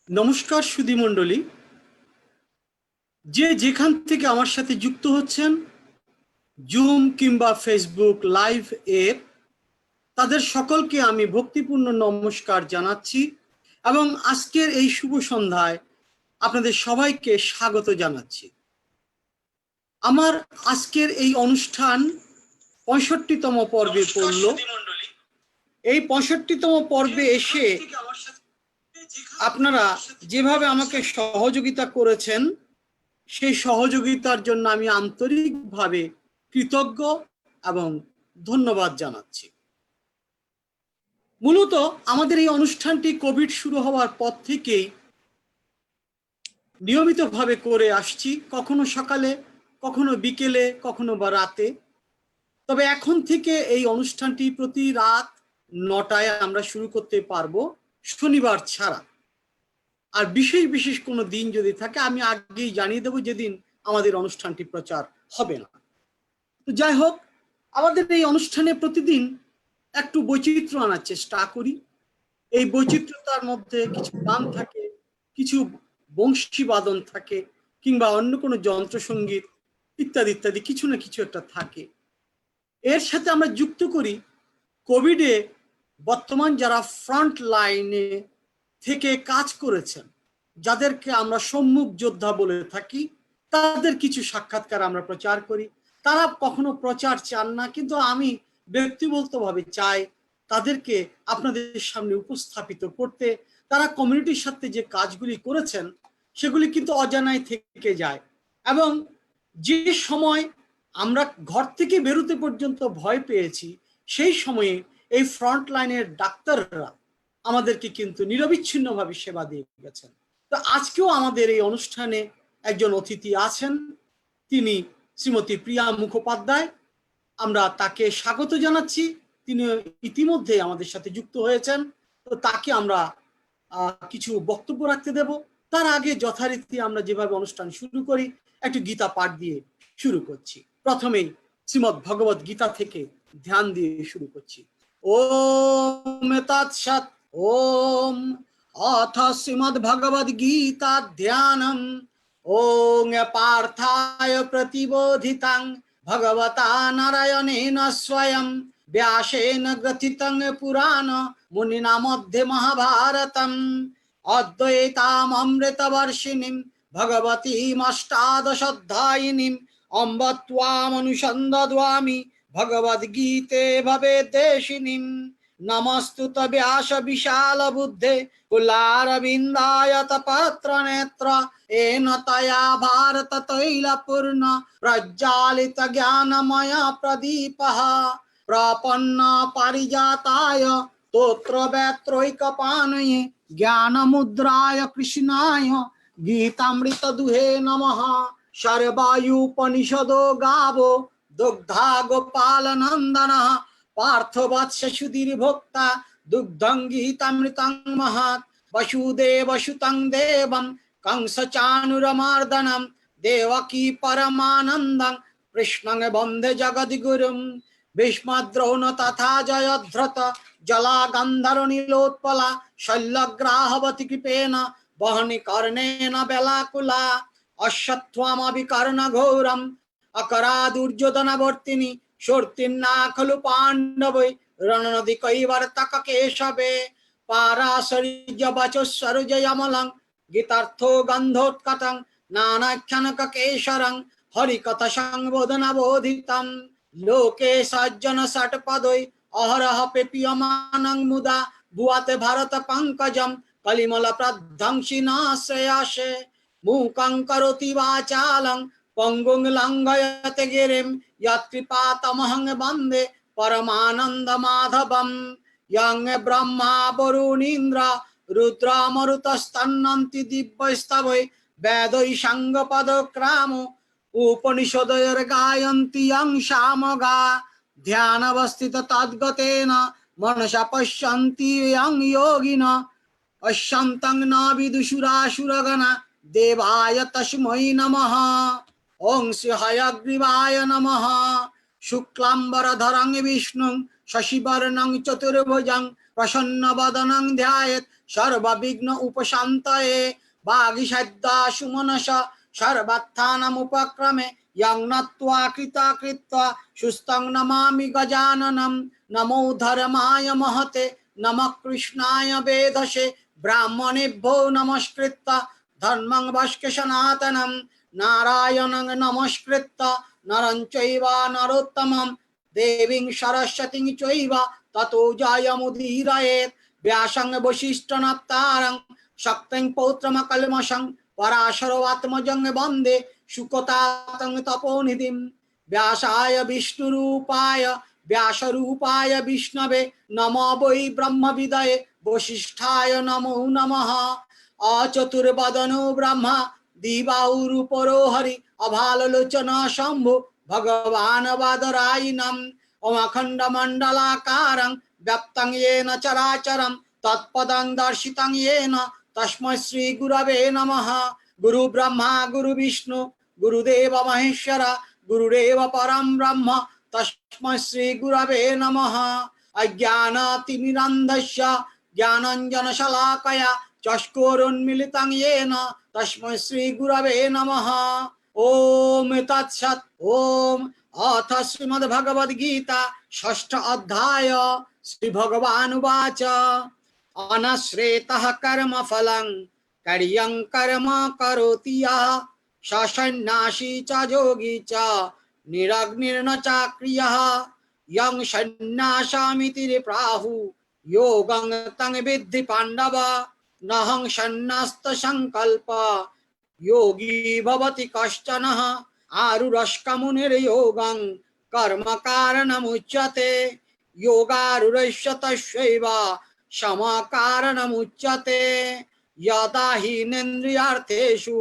নমস্কার সুধী মণ্ডলী, যে যেখান থেকে আমার সাথে যুক্ত হচ্ছেন জুম কিংবা ফেসবুক লাইভ এর, তাদের সকলকে আমি ভক্তিপূর্ণ নমস্কার জানাচ্ছি এবং আজকের এই শুভ সন্ধ্যায় আপনাদের সবাইকে স্বাগত জানাচ্ছি। আমার আজকের এই অনুষ্ঠান 65তম পর্বে পড়ল। এই 65তম পর্বে এসে আপনারা যেভাবে আমাকে সহযোগিতা করেছেন, সেই সহযোগিতার জন্য আমি আন্তরিকভাবে কৃতজ্ঞ এবং ধন্যবাদ জানাচ্ছি। মূলত আমাদের এই অনুষ্ঠানটি কোভিড শুরু হওয়ার পর থেকেই নিয়মিতভাবে করে আসছি, কখনো সকালে, কখনো বিকেলে, কখনো বা রাতে। তবে এখন থেকে এই অনুষ্ঠানটি প্রতি রাত 9টায় আমরা শুরু করতে পারবো, শনিবার ছাড়া। আর বিশেষ বিশেষ কোনো দিন যদি থাকে আমি আগেই জানিয়ে দেবো যেদিন আমাদের অনুষ্ঠানটি প্রচার হবে না। তো যাই হোক, আমাদের এই অনুষ্ঠানে প্রতিদিন একটু বৈচিত্র্য আনার চেষ্টা করি। এই বৈচিত্র্যতার মধ্যে কিছু গান থাকে, কিছু বংশী বাদন থাকে, কিংবা অন্য কোনো যন্ত্রসঙ্গীত ইত্যাদি ইত্যাদি কিছু না কিছু একটা থাকে। এর সাথে আমরা যুক্ত করি কোভিডে বর্তমান যারা ফ্রন্ট লাইনে থেকে কাজ করেছেন, যাদেরকে আমরা সম্মুখ যোদ্ধা বলে থাকি, তাদের কিছু সাক্ষাৎকার আমরা প্রচার করি। তারা কখনো প্রচার চান না, কিন্তু আমি ব্যক্তিগতভাবে চাই তাদেরকে আপনাদের সামনে উপস্থাপিত করতে। তারা কমিউনিটির সাথে যে কাজগুলি করেছেন সেগুলি কিন্তু অজানায় থেকে যায়, এবং যে সময় আমরা ঘর থেকে বেরোতে পর্যন্ত ভয় পেয়েছি, সেই সময়ে এই ফ্রন্ট লাইনের ডাক্তাররা আমাদেরকে কিন্তু নিরবিচ্ছিন্নভাবে সেবা দিয়ে গেছেন। তো আজকেও আমাদের এই অনুষ্ঠানে একজন অতিথি আছেন, তিনি শ্রীমতী প্রিয়া মুখোপাধ্যায়। আমরা তাকে স্বাগত জানাচ্ছি। তিনি ইতিমধ্যে আমাদের সাথে যুক্ত হয়েছেন। তো তাকে আমরা কিছু বক্তব্য রাখতে দেব। তার আগে যথারীতি আমরা যেভাবে অনুষ্ঠান শুরু করি, একটু গীতা পাঠ দিয়ে শুরু করছি। প্রথমেই শ্রীমদ্ ভগবত গীতা থেকে ধ্যান দিয়ে শুরু করছি। ওম তৎসৎ। ওম অথ শ্রীমদ্ ভগবদ গীতা ধ্যানম। ওং পার্থায় প্রতিবোধিতাং ভগবতা নারায়ণেন স্বয়ং ব্যাসেন গ্রথিতং পুরাণ মুনিনা মধ্যে মহাভারতম। অদ্বৈতাম অমৃতবর্ষিণীম ভগবতীম অষ্টাদশাধ্যায়িনীম অম্ব ত্বামনুসন্দধামি ভগবদ্গীতে ভবেদ্দেশিনীম। নমস্তুতে ব্যাস বিশাল বুদ্ধে কুলারবিন্দায়ত পত্র নেত্র येन तया भारत तैलपूर्ण प्रज्वालित ज्ञानमय प्रदीपः प्रपन्न पारिजाताय स्तोत्रवेत्रैकपाणये ज्ञानमुद्राय कृष्णाय गीतामृत दुहे नमः। सर्वायुपनिषदो गावो दुग्धा गोपाल नंदनः पार्थवत्स सुधीर्भोक्ता दुग्धं गीतामृतं महत्। वसुदेवसुतं देवं कंस चाणूरमर्दनं देवकी परमानन्दं कृष्णं वन्दे जगद्गुरुं। भीष्मद्रोण तथा जयद्रथ जला गन्धर्वनीलोत्पला शल्यग्राहवती कृपेण वहनि कर्णेन बेलाकुला। अश्वत्थामाविकर्णघोरम् अकरादुर्योधनवर्तिनि शोर्तिर्ना खलु पाण्डवै रणनदी कैवर्तक केशवे। पाराशर्य वचस्वरजयमलं गीतार्थो गन्धोत्कटं नानाख्यानक केशरं हरिकथा संबोधनबोधितं। लोके सज्जन षट्पदै अहरह पेपीयमानं मुदा भुआते भारत पंकजं कलिमल प्रध्वंसि नाश्रयासे। मूकं करोति वाचालं पंगुं लंघयते गिरिं यत्कृपातमहं वन्दे परमानंद माधवं। यं ब्रह्मा वरुणीन्द्र रुद्रमरुतस्तन्नन्ति दिव्यस्तवै वेदै साङ्गपदक्रामो उपनिषदैर्गायन्ति यं सामगा। ध्यानावस्थित तद्गतेन मनसा पश्यन्ति यं योगिनः अश्यन्तं न विदुषुरासुरगणा देवाय तस्मै नमः। ओं श्री हयग्रीवाय नमः। शुक्लाम्बरधरं विष्णुं शशिवर्णं चतुर्भुजं প্রসন্ন বদনং ধ্যায়েত সর্ববিঘ্ন উপশান্তয়ে বাগীষাদ্যা সুমনস সর্বাত্থানমুপক্রমে यं नत्वा कृताकृत्वा सुस्थं नमामि गजाननं नमो धर्माय महते नमः कृष्णाय वेधसे ब्राह्मणेभ्यो नमस्कृत्य धर्मं वैष्णव सनातनं नारायणं नमस्कृत्य नरं चैव नरोत्तमं देवीं सरस्वतीं चैव ततो जयमुदीरयेत् व्यासं वसिष्ठनप्तारं शक्तिं पौत्रमकल्मषं पराशरवात्मजं वन्दे शुकतातं तपोनिधिं व्यासाय विष्णुरूपाय व्यासरूपाय विष्णवे नमो वै ब्रह्मविदये वसिष्ठाय नमो नमः अचतुर्वदनो ब्रह्मा दिवाहुरूपरो हरि अभाललोचना शम्भो भगवान् वादरायिणम् अखण्डमण्डलाकारं व्याप्तं येन चराचरं तत्पदं दर्शितं येन तस्मै श्रीगुरवे नमः। गुरु ब्रह्मा गुरु विष्णु गुरुदेव महेश्वर गुरुदेव परं ब्रह्म तस्मै श्री गुरवे नमः। अज्ञानातिमिरान्धस्य ज्ञानाञ्जनशलाकया चक्षुरुन्मीलितं येन तस्मै श्री गुरवे नमः। ओम तत्सत्। ओम अथ श्रीमद्भगवद्गीता षष्ठ अध्याय श्री भगवानुवाच अनश्रेतः कर्मफलं कार्यं कर्म करोति यः स सन्न्यासी च योगी च निरग्निर्न चाक्रियः यं सन्न्यासामिति प्राहुः योगं तं विद्धि पाण्डव नहं सन्न्यस्तसंकल्प योगी भवति कश्चनः आरुरस्कमुनिर्योगं कर्म कारणमुच्यते योगारूढस्य तस्यैव समकारणमुच्यते यदा हीनेन्द्रियार्थेषु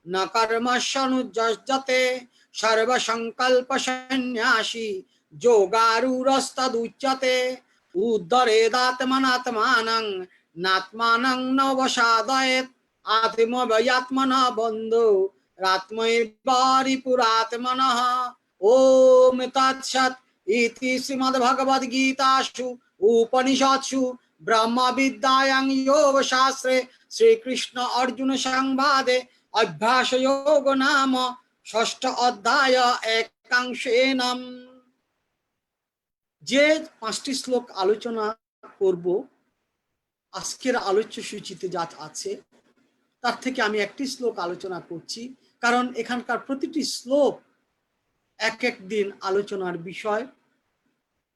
न कर्मस्यनुज्जते सर्वसंकल्पसन्न्यासी योगारूढस्तदुच्यते उद्धरेदात्मनात्मानं नात्मानं न वसादयेत् आत्मवयात्मना बन्धो रात्मैवारिपुरात्मनः। ओम तत्सत्। इति श्रीमद्भगवद्गीतासु उपनिषत्सु ब्रह्म विद्यायां योगशास्त्रे श्रीकृष्ण अर्जुन संवादे अभ्यास योग नाम षष्ठ अध्याय एकांशेन যে পাঁচটি শ্লোক আলোচনা করব আজকের আলোচ্য সূচিতে যা আছে তার থেকে আমি একটি শ্লোক আলোচনা করছি, কারণ এখানকার প্রতিটি শ্লোক এক এক দিন আলোচনার বিষয়,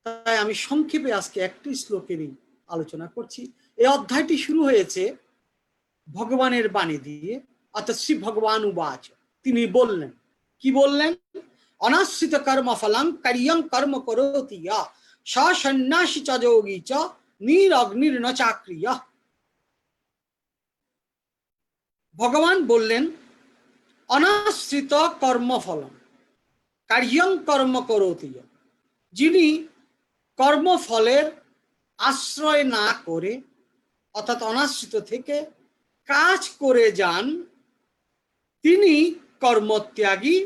তাই আমি সংক্ষেপে আজকে একটি শ্লোকেরই আলোচনা করছি। এই অধ্যায়টি শুরু হয়েছে ভগবানের বাণী দিয়ে, অর্থাৎ শ্রী ভগবান উবাচ। তিনি বললেন, কি বললেন? অনাশ্রিত কর্মফলং কার্যং কর্ম করোতি ইয়ঃ স সন্ন্যাসী চ যোগী চ নিরগ্নির্ন চাক্রিয়ঃ। ভগবান বললেন, অনাশ্রিত কর্মফলং কার্যং কর্ম করোতি ইয়ঃ, যিনি কর্মফলের আশ্রয় না করে অর্থাৎ অনাশ্রিত থেকে কাজ করে যান, তিনি কর্মত্যাগী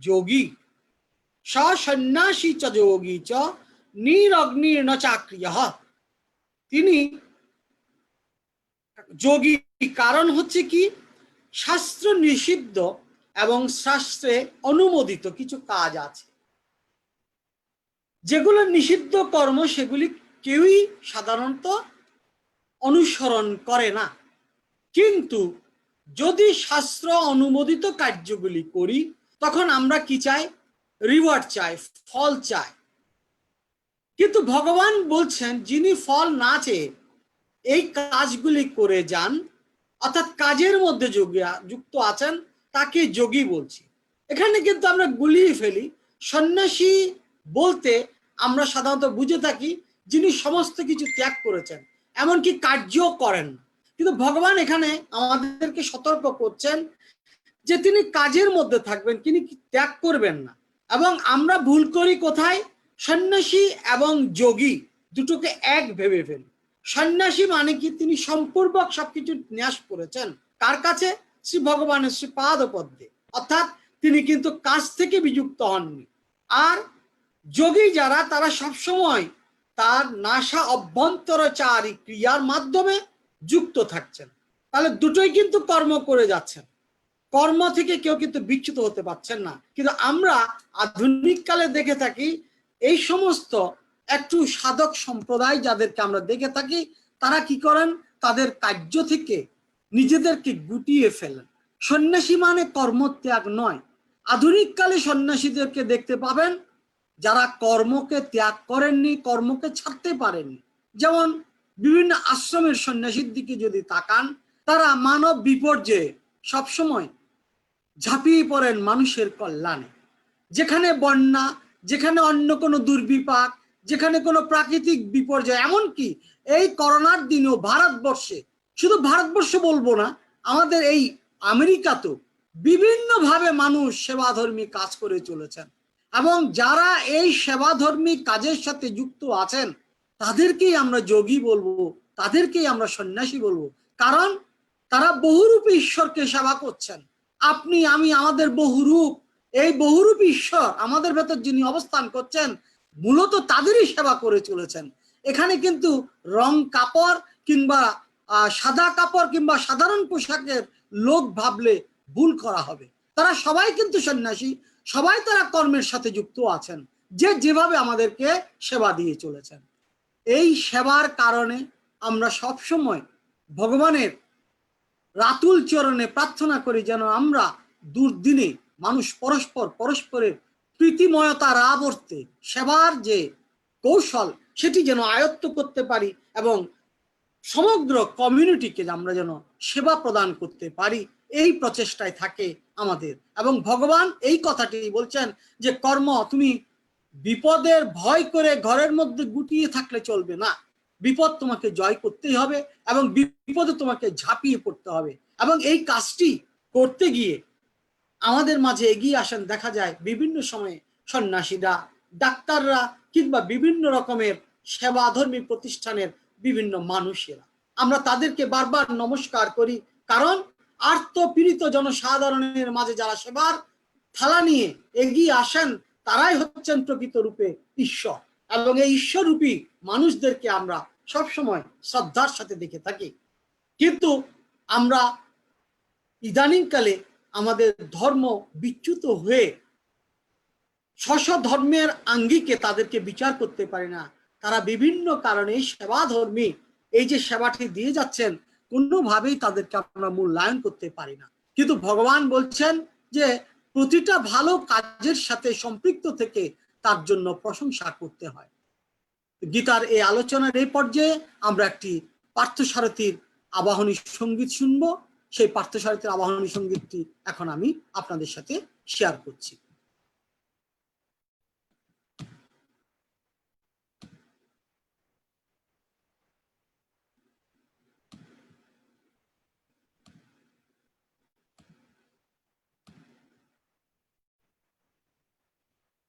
যোগী। স সন্ন্যাসী চ যোগী চ নিরগ্নির্ন চাক্রিয়ঃ, তিনি যোগী। কারণ হচ্ছে কি, শাস্ত্র নিষিদ্ধ এবং শাস্ত্রে অনুমোদিত কিছু কাজ আছে, যেগুলো নিষিদ্ধ কর্ম সেগুলি কেউই সাধারণত অনুসরণ করে না। কিন্তু যদি শাস্ত্র অনুমোদিত কার্যগুলি করি তখন আমরা কি চাই? রিওয়ার্ড চাই, ফল চাই। কিন্তু ভগবান বলছেন, যিনি ফল না চেয়ে এই কাজগুলি করে যান অর্থাৎ কাজের মধ্যে যুক্ত আছেন, তাকে যোগী বলছি। এখানে কিন্তু আমরা গুলিয়ে ফেলি, সন্ন্যাসী বলতে আমরা সাধারণত বুঝে থাকি যিনি সমস্ত কিছু ত্যাগ করেছেন, এমনকি কার্যও করেন না। কিন্তু ভগবান এখানে আমাদেরকে সতর্ক করছেন যে তিনি কাজের মধ্যে থাকবেন, তিনি ত্যাগ করবেন না। এবং আমরা ভুল করি কোথায়? সন্ন্যাসী এবং যোগী দুটোকে এক ভেবে ফেলি। সন্ন্যাসী মানে কি, তিনি সম্পূর্বক সবকিছু ন্যাস করেছেন কার কাছে? শ্রী ভগবানের শ্রী পাদপদ্মে, অর্থাৎ তিনি কিন্তু কাজ থেকে বিযুক্ত হননি। আর যোগী যারা, তারা সবসময় তার নাসা অভ্যন্তরচারী ক্রিয়ার মাধ্যমে যুক্ত থাকছেন। তাহলে দুটোই কিন্তু কর্ম করে যাচ্ছেন, কর্ম থেকে কেউ কিন্তু বিচ্যুত হতে পারছেন না। কিন্তু আমরা আধুনিক কালে দেখে থাকি এই সমস্ত একটু সাধক সম্প্রদায় যাদেরকে আমরা দেখে থাকি, তারা কি করেন, তাদের কার্য থেকে নিজেদেরকে গুটিয়ে ফেলেন। সন্ন্যাসী মানে কর্মত্যাগ নয়। আধুনিক কালে সন্ন্যাসীদেরকে দেখতে পাবেন যারা কর্মকে ত্যাগ করেননি, কর্মকে ছাড়তে পারেননি। যেমন বিভিন্ন আশ্রমের সন্ন্যাসীর দিকে যদি তাকান, তারা মানব বিপর্যয়ে সবসময় ঝাঁপিয়ে পড়েন মানুষের কল্যাণে। যেখানে বন্যা, যেখানে অন্য কোনো দুর্বিপাক, যেখানে কোনো প্রাকৃতিক বিপর্যয়, এমনকি এই করোনার দিনেও ভারতবর্ষে, শুধু ভারতবর্ষ বলবো না, আমাদের এই আমেরিকাতেও বিভিন্নভাবে মানুষ সেবাধর্মী কাজ করে চলেছেন। এবং যারা এই সেবাধর্মী কাজের সাথে যুক্ত আছেন তাদেরকেই আমরা যোগী বলবো, তাদেরকেই আমরা সন্ন্যাসী বলবো। কারণ তারা বহুরূপী ঈশ্বরকে সেবা করছেন। আপনি আমি, আমাদের বহুরূপ, এই বহুরূপ ঈশ্বর আমাদের ভেতর যিনি অবস্থান করছেন, মূলত তাদেরই সেবা করে চলেছেন। এখানে কিন্তু রং কাপড় কিংবা সাদা কাপড় কিংবা সাধারণ পোশাকের লোক ভাবলে ভুল করা হবে। তারা সবাই কিন্তু সন্ন্যাসী, সবাই তারা কর্মের সাথে যুক্ত আছেন, যে যেভাবে আমাদেরকে সেবা দিয়ে চলেছেন। এই সেবার কারণে আমরা সবসময় ভগবানের রাতুল চরণে প্রার্থনা করি যেন আমরা দুর্দিনে মানুষ পরস্পরের প্রীতিময়তার আবর্তে সেবার যে কৌশল সেটি যেন আয়ত্ত করতে পারি এবং সমগ্র কমিউনিটিকে আমরা যেন সেবা প্রদান করতে পারি, এই প্রচেষ্টায় থাকে আমাদের। এবং ভগবান এই কথাটি বলছেন যে কর্ম, তুমি বিপদের ভয় করে ঘরের মধ্যে গুটিয়ে থাকলে চলবে না, বিপদ তোমাকে জয় করতেই হবে এবং বিপদে তোমাকে ঝাঁপিয়ে পড়তে হবে। এবং এই কাজটি করতে গিয়ে আমাদের মাঝে এগিয়ে আসেন দেখা যায় বিভিন্ন সময়ে সন্ন্যাসীরা, ডাক্তাররা কিংবা বিভিন্ন রকমের সেবাধর্মী প্রতিষ্ঠানের বিভিন্ন মানুষেরা। আমরা তাদেরকে বারবার নমস্কার করি, কারণ আর্তপীড়িত জনসাধারণের মাঝে যারা সেবার থালা নিয়ে এগিয়ে আসেন তারাই হচ্ছেন প্রকৃত রূপে ঈশ্বর। এবং এই ঈশ্বররূপী মানুষদেরকে আমরা সবসময় শ্রদ্ধার সাথে দেখে থাকি। কিন্তু আমরা ইদানিংকালে আমাদের ধর্ম বিচ্যুত হয়ে স্ব ধর্মের আঙ্গিকে তাদেরকে বিচার করতে পারি না। তারা বিভিন্ন কারণে সেবাধর্মী এই যে সেবাটি দিয়ে যাচ্ছেন কোনোভাবেই তাদেরকে আমরা মূল্যায়ন করতে পারি না। কিন্তু ভগবান বলছেন যে প্রতিটা ভালো কাজের সাথে সম্পৃক্ত থেকে তার জন্য প্রশংসা করতে হয়। গীতার এই আলোচনার এই পর্যায়ে আমরা একটি পার্থসারথীর আবাহনী সঙ্গীত শুনবো। সেই পার্থসারথীর আবাহনী সঙ্গীতটি এখন আমি আপনাদের সাথে শেয়ার করছি।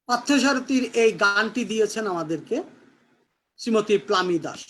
পার্থসারথীর এই গানটি দিয়েছেন আমাদেরকে শ্রীমতী প্লামী দাস।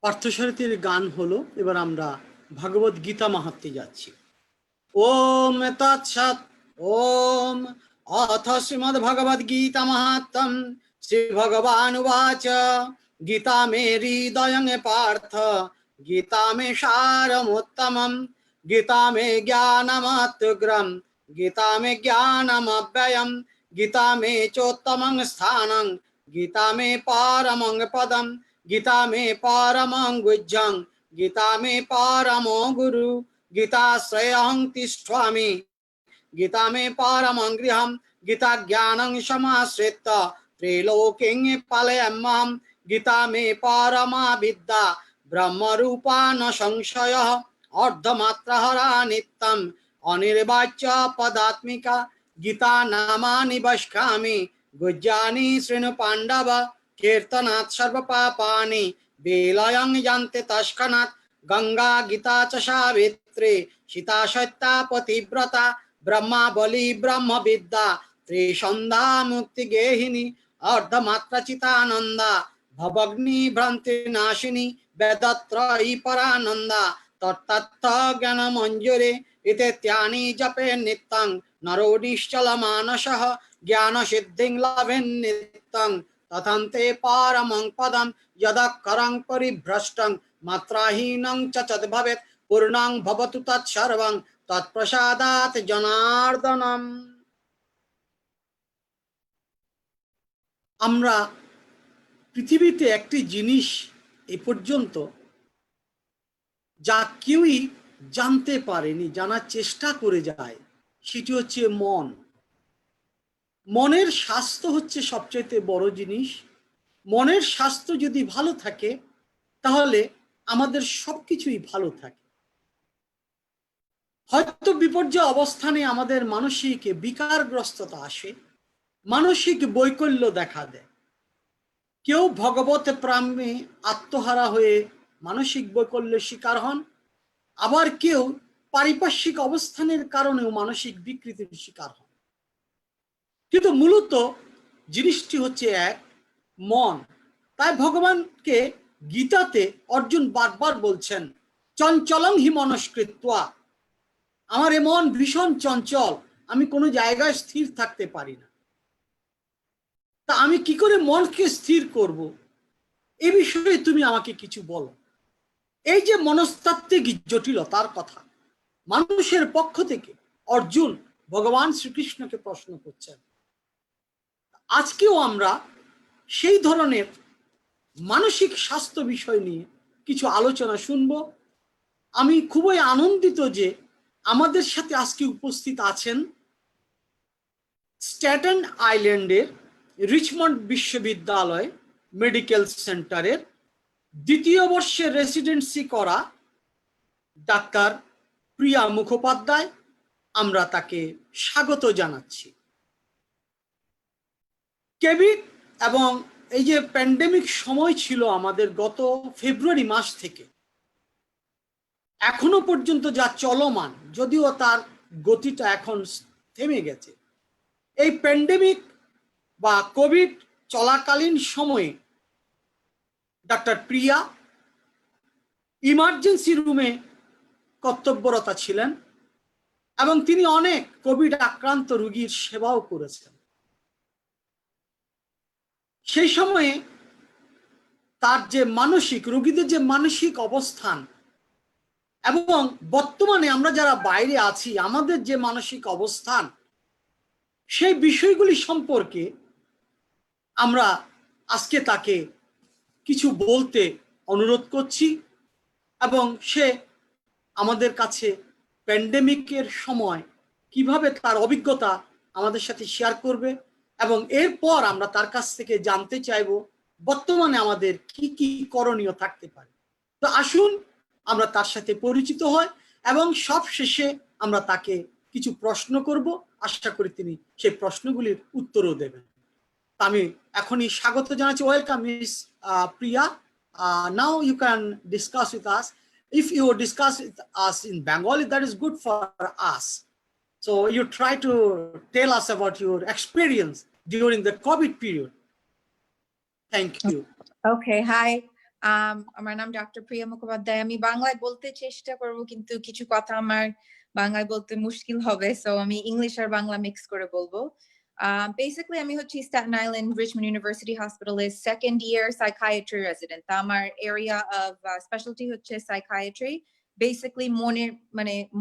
পার্থসারথীর গান হলো। এবার আমরা ভগবদ গীতা মাহাত্ম্যে যাচ্ছি। ওম তৎসৎ। ওম অথ শ্রীমদ্ ভগবদ গীতা মাহাত্ম্যম। শ্রী ভগবান উবাচ গীতা মে হৃদয়ং পার্থ গীতা মে সারমুত্তমম গীতা মে জ্ঞানমত্যুগ্রম গীতা মে জ্ঞানমব্যয়ম গীতা মে চোত্তমং স্থানং গীতা মে পারমং পদম গীতা মে পারমং গুহ্যং গীতা মে পারমো গুরু গীতাশ্রয়ং তিষ্ঠামি গীতা মে পারমং গৃহম গীতা জ্ঞানং সমাশ্রিত্য ত্রিলোকিং পালয়ম্যহম গীতা মে পারমা বিদ্যা ব্রহ্মরূপা ন সংশয়ঃ অর্ধমাত্রহরা নিত্যম অনির্বাচ্য পদাত্মিকা গীতা নামানি বক্ষ্যামি গুহ্যানি শৃণু পাণ্ডব কীর্তনাৎ সর্বপাপানি বিলয়ং যান্তি তৎক্ষণাৎ গঙ্গা গীতা চ সাবিত্রী সীতা সত্যা পতিব্রতা ব্রহ্মা বলি ব্রহ্ম বিদ্যা ত্রিসন্ধ্যা মুক্তি গেহিনী অর্ধমাত্রা চিতানন্দা ভবগ্নি ভ্রান্তি নাশিনী বেদত্রয়ী পরানন্দা তত্তত্ত্ব জ্ঞান মঞ্জুরে ইত্যেত্যানি জপে নিত্যং নরো নিশ্চল মানসঃ জ্ঞান সিদ্ধিং লভেন নিত্যং তথান্তে পারমং পদম যদক্ষরং পরিভ্রষ্টং মাত্রাহীনং চ তদ্ভবেৎ পূর্ণং ভবতু তৎসর্বং তৎপ্রসাদাৎ জনার্দনম। আমরা পৃথিবীতে একটি জিনিস এ পর্যন্ত যা কেউই জানতে পারেনি, জানার চেষ্টা করে যায়, সেটি হচ্ছে মন। মনের স্বাস্থ্য হচ্ছে সবচেয়ে বড় জিনিস। মনের স্বাস্থ্য যদি ভালো থাকে তাহলে আমাদের সবকিছুই ভালো থাকে। হয়তো বিপর্যয় অবস্থানে আমাদের মানসিক বিকারগ্রস্ততা আসে, মানসিক বৈকল্য দেখা দেয়। কেউ ভগবত প্রেমে আত্মহারা হয়ে মানসিক বৈকল্যের শিকার হন, আবার কেউ পারিপার্শ্বিক অবস্থানের কারণেও মানসিক বিকৃতির শিকার হন। কিন্তু মূলত জিনিসটি হচ্ছে এক, মন। তাই ভগবানকে গীতাতে অর্জুন বারবার বলছেন চঞ্চলং হি মনস্কৃত্বা, আমার এ মন ভীষণ চঞ্চল, আমি কোনো জায়গায় স্থির থাকতে পারি না। তা আমি কি করে মনকে স্থির করব, এ বিষয়ে তুমি আমাকে কিছু বলো। এই যে মনস্তাত্ত্বিক জটিলতার কথা মানুষের পক্ষ থেকে অর্জুন ভগবান শ্রীকৃষ্ণকে প্রশ্ন করছেন। আজকেও আমরা সেই ধরনের মানসিক স্বাস্থ্য বিষয় নিয়ে কিছু আলোচনা শুনবো। আমি খুবই আনন্দিত যে আমাদের সাথে আজকে উপস্থিত আছেন স্ট্যাটেন আইল্যান্ডের রিচমন্ড বিশ্ববিদ্যালয় মেডিকেল সেন্টারের দ্বিতীয় বর্ষে রেসিডেন্সি করা ডাক্তার প্রিয়া মুখোপাধ্যায়। আমরা তাকে স্বাগত জানাচ্ছি। কোভিড এবং এই যে প্যান্ডেমিক সময় ছিল আমাদের গত ফেব্রুয়ারি মাস থেকে এখনো পর্যন্ত যা চলমান, যদিও তার গতিটা এখন থেমে গেছে, এই প্যান্ডেমিক বা কোভিড চলাকালীন সময়ে ডাক্তার প্রিয়া ইমার্জেন্সি রুমে কর্তব্যরতা ছিলেন এবং তিনি অনেক কোভিড আক্রান্ত রোগীর সেবাও করেছেন। সেই সময়ে তার যে মানসিক রোগীদের যে মানসিক অবস্থান এবং বর্তমানে আমরা যারা বাইরে আছি আমাদের যে মানসিক অবস্থান, সেই বিষয়গুলি সম্পর্কে আমরা আজকে তাকে কিছু বলতে অনুরোধ করছি এবং সে আমাদের কাছে প্যান্ডেমিকের সময় কিভাবে তার অভিজ্ঞতা আমাদের সাথে শেয়ার করবে এবং এরপর আমরা তার কাছ থেকে জানতে চাইব বর্তমানে আমাদের কি কি করণীয় থাকতে পারে। তো আসুন আমরা তার সাথে পরিচিত হই এবং সব শেষে আমরা তাকে কিছু প্রশ্ন করব। আশা করি তিনি সেই প্রশ্নগুলির উত্তরও দেবেন। আমি এখনই স্বাগত জানাচ্ছি। Welcome miss Priya. Now you can discuss with us. If you discuss with us in Bengali, that is good for us. So you try to tell us about your experience during the COVID period. Thank you. Okay, hi. আমার নাম doctor প্রিয়া মুখোপাধ্যায়। আমি বাংলায় বলতে চেষ্টা করব, কিন্তু কিছু কথা আমার বাংলায় বলতে মুশকিল হবে, সো আমি ইংলিশ আর বাংলা মিক্স করে বলবো। Basically, আমি হচ্ছি Staten Island Richmond University Hospital's second year psychiatry resident. আমার area of specialty হচ্ছে psychiatry. Basically,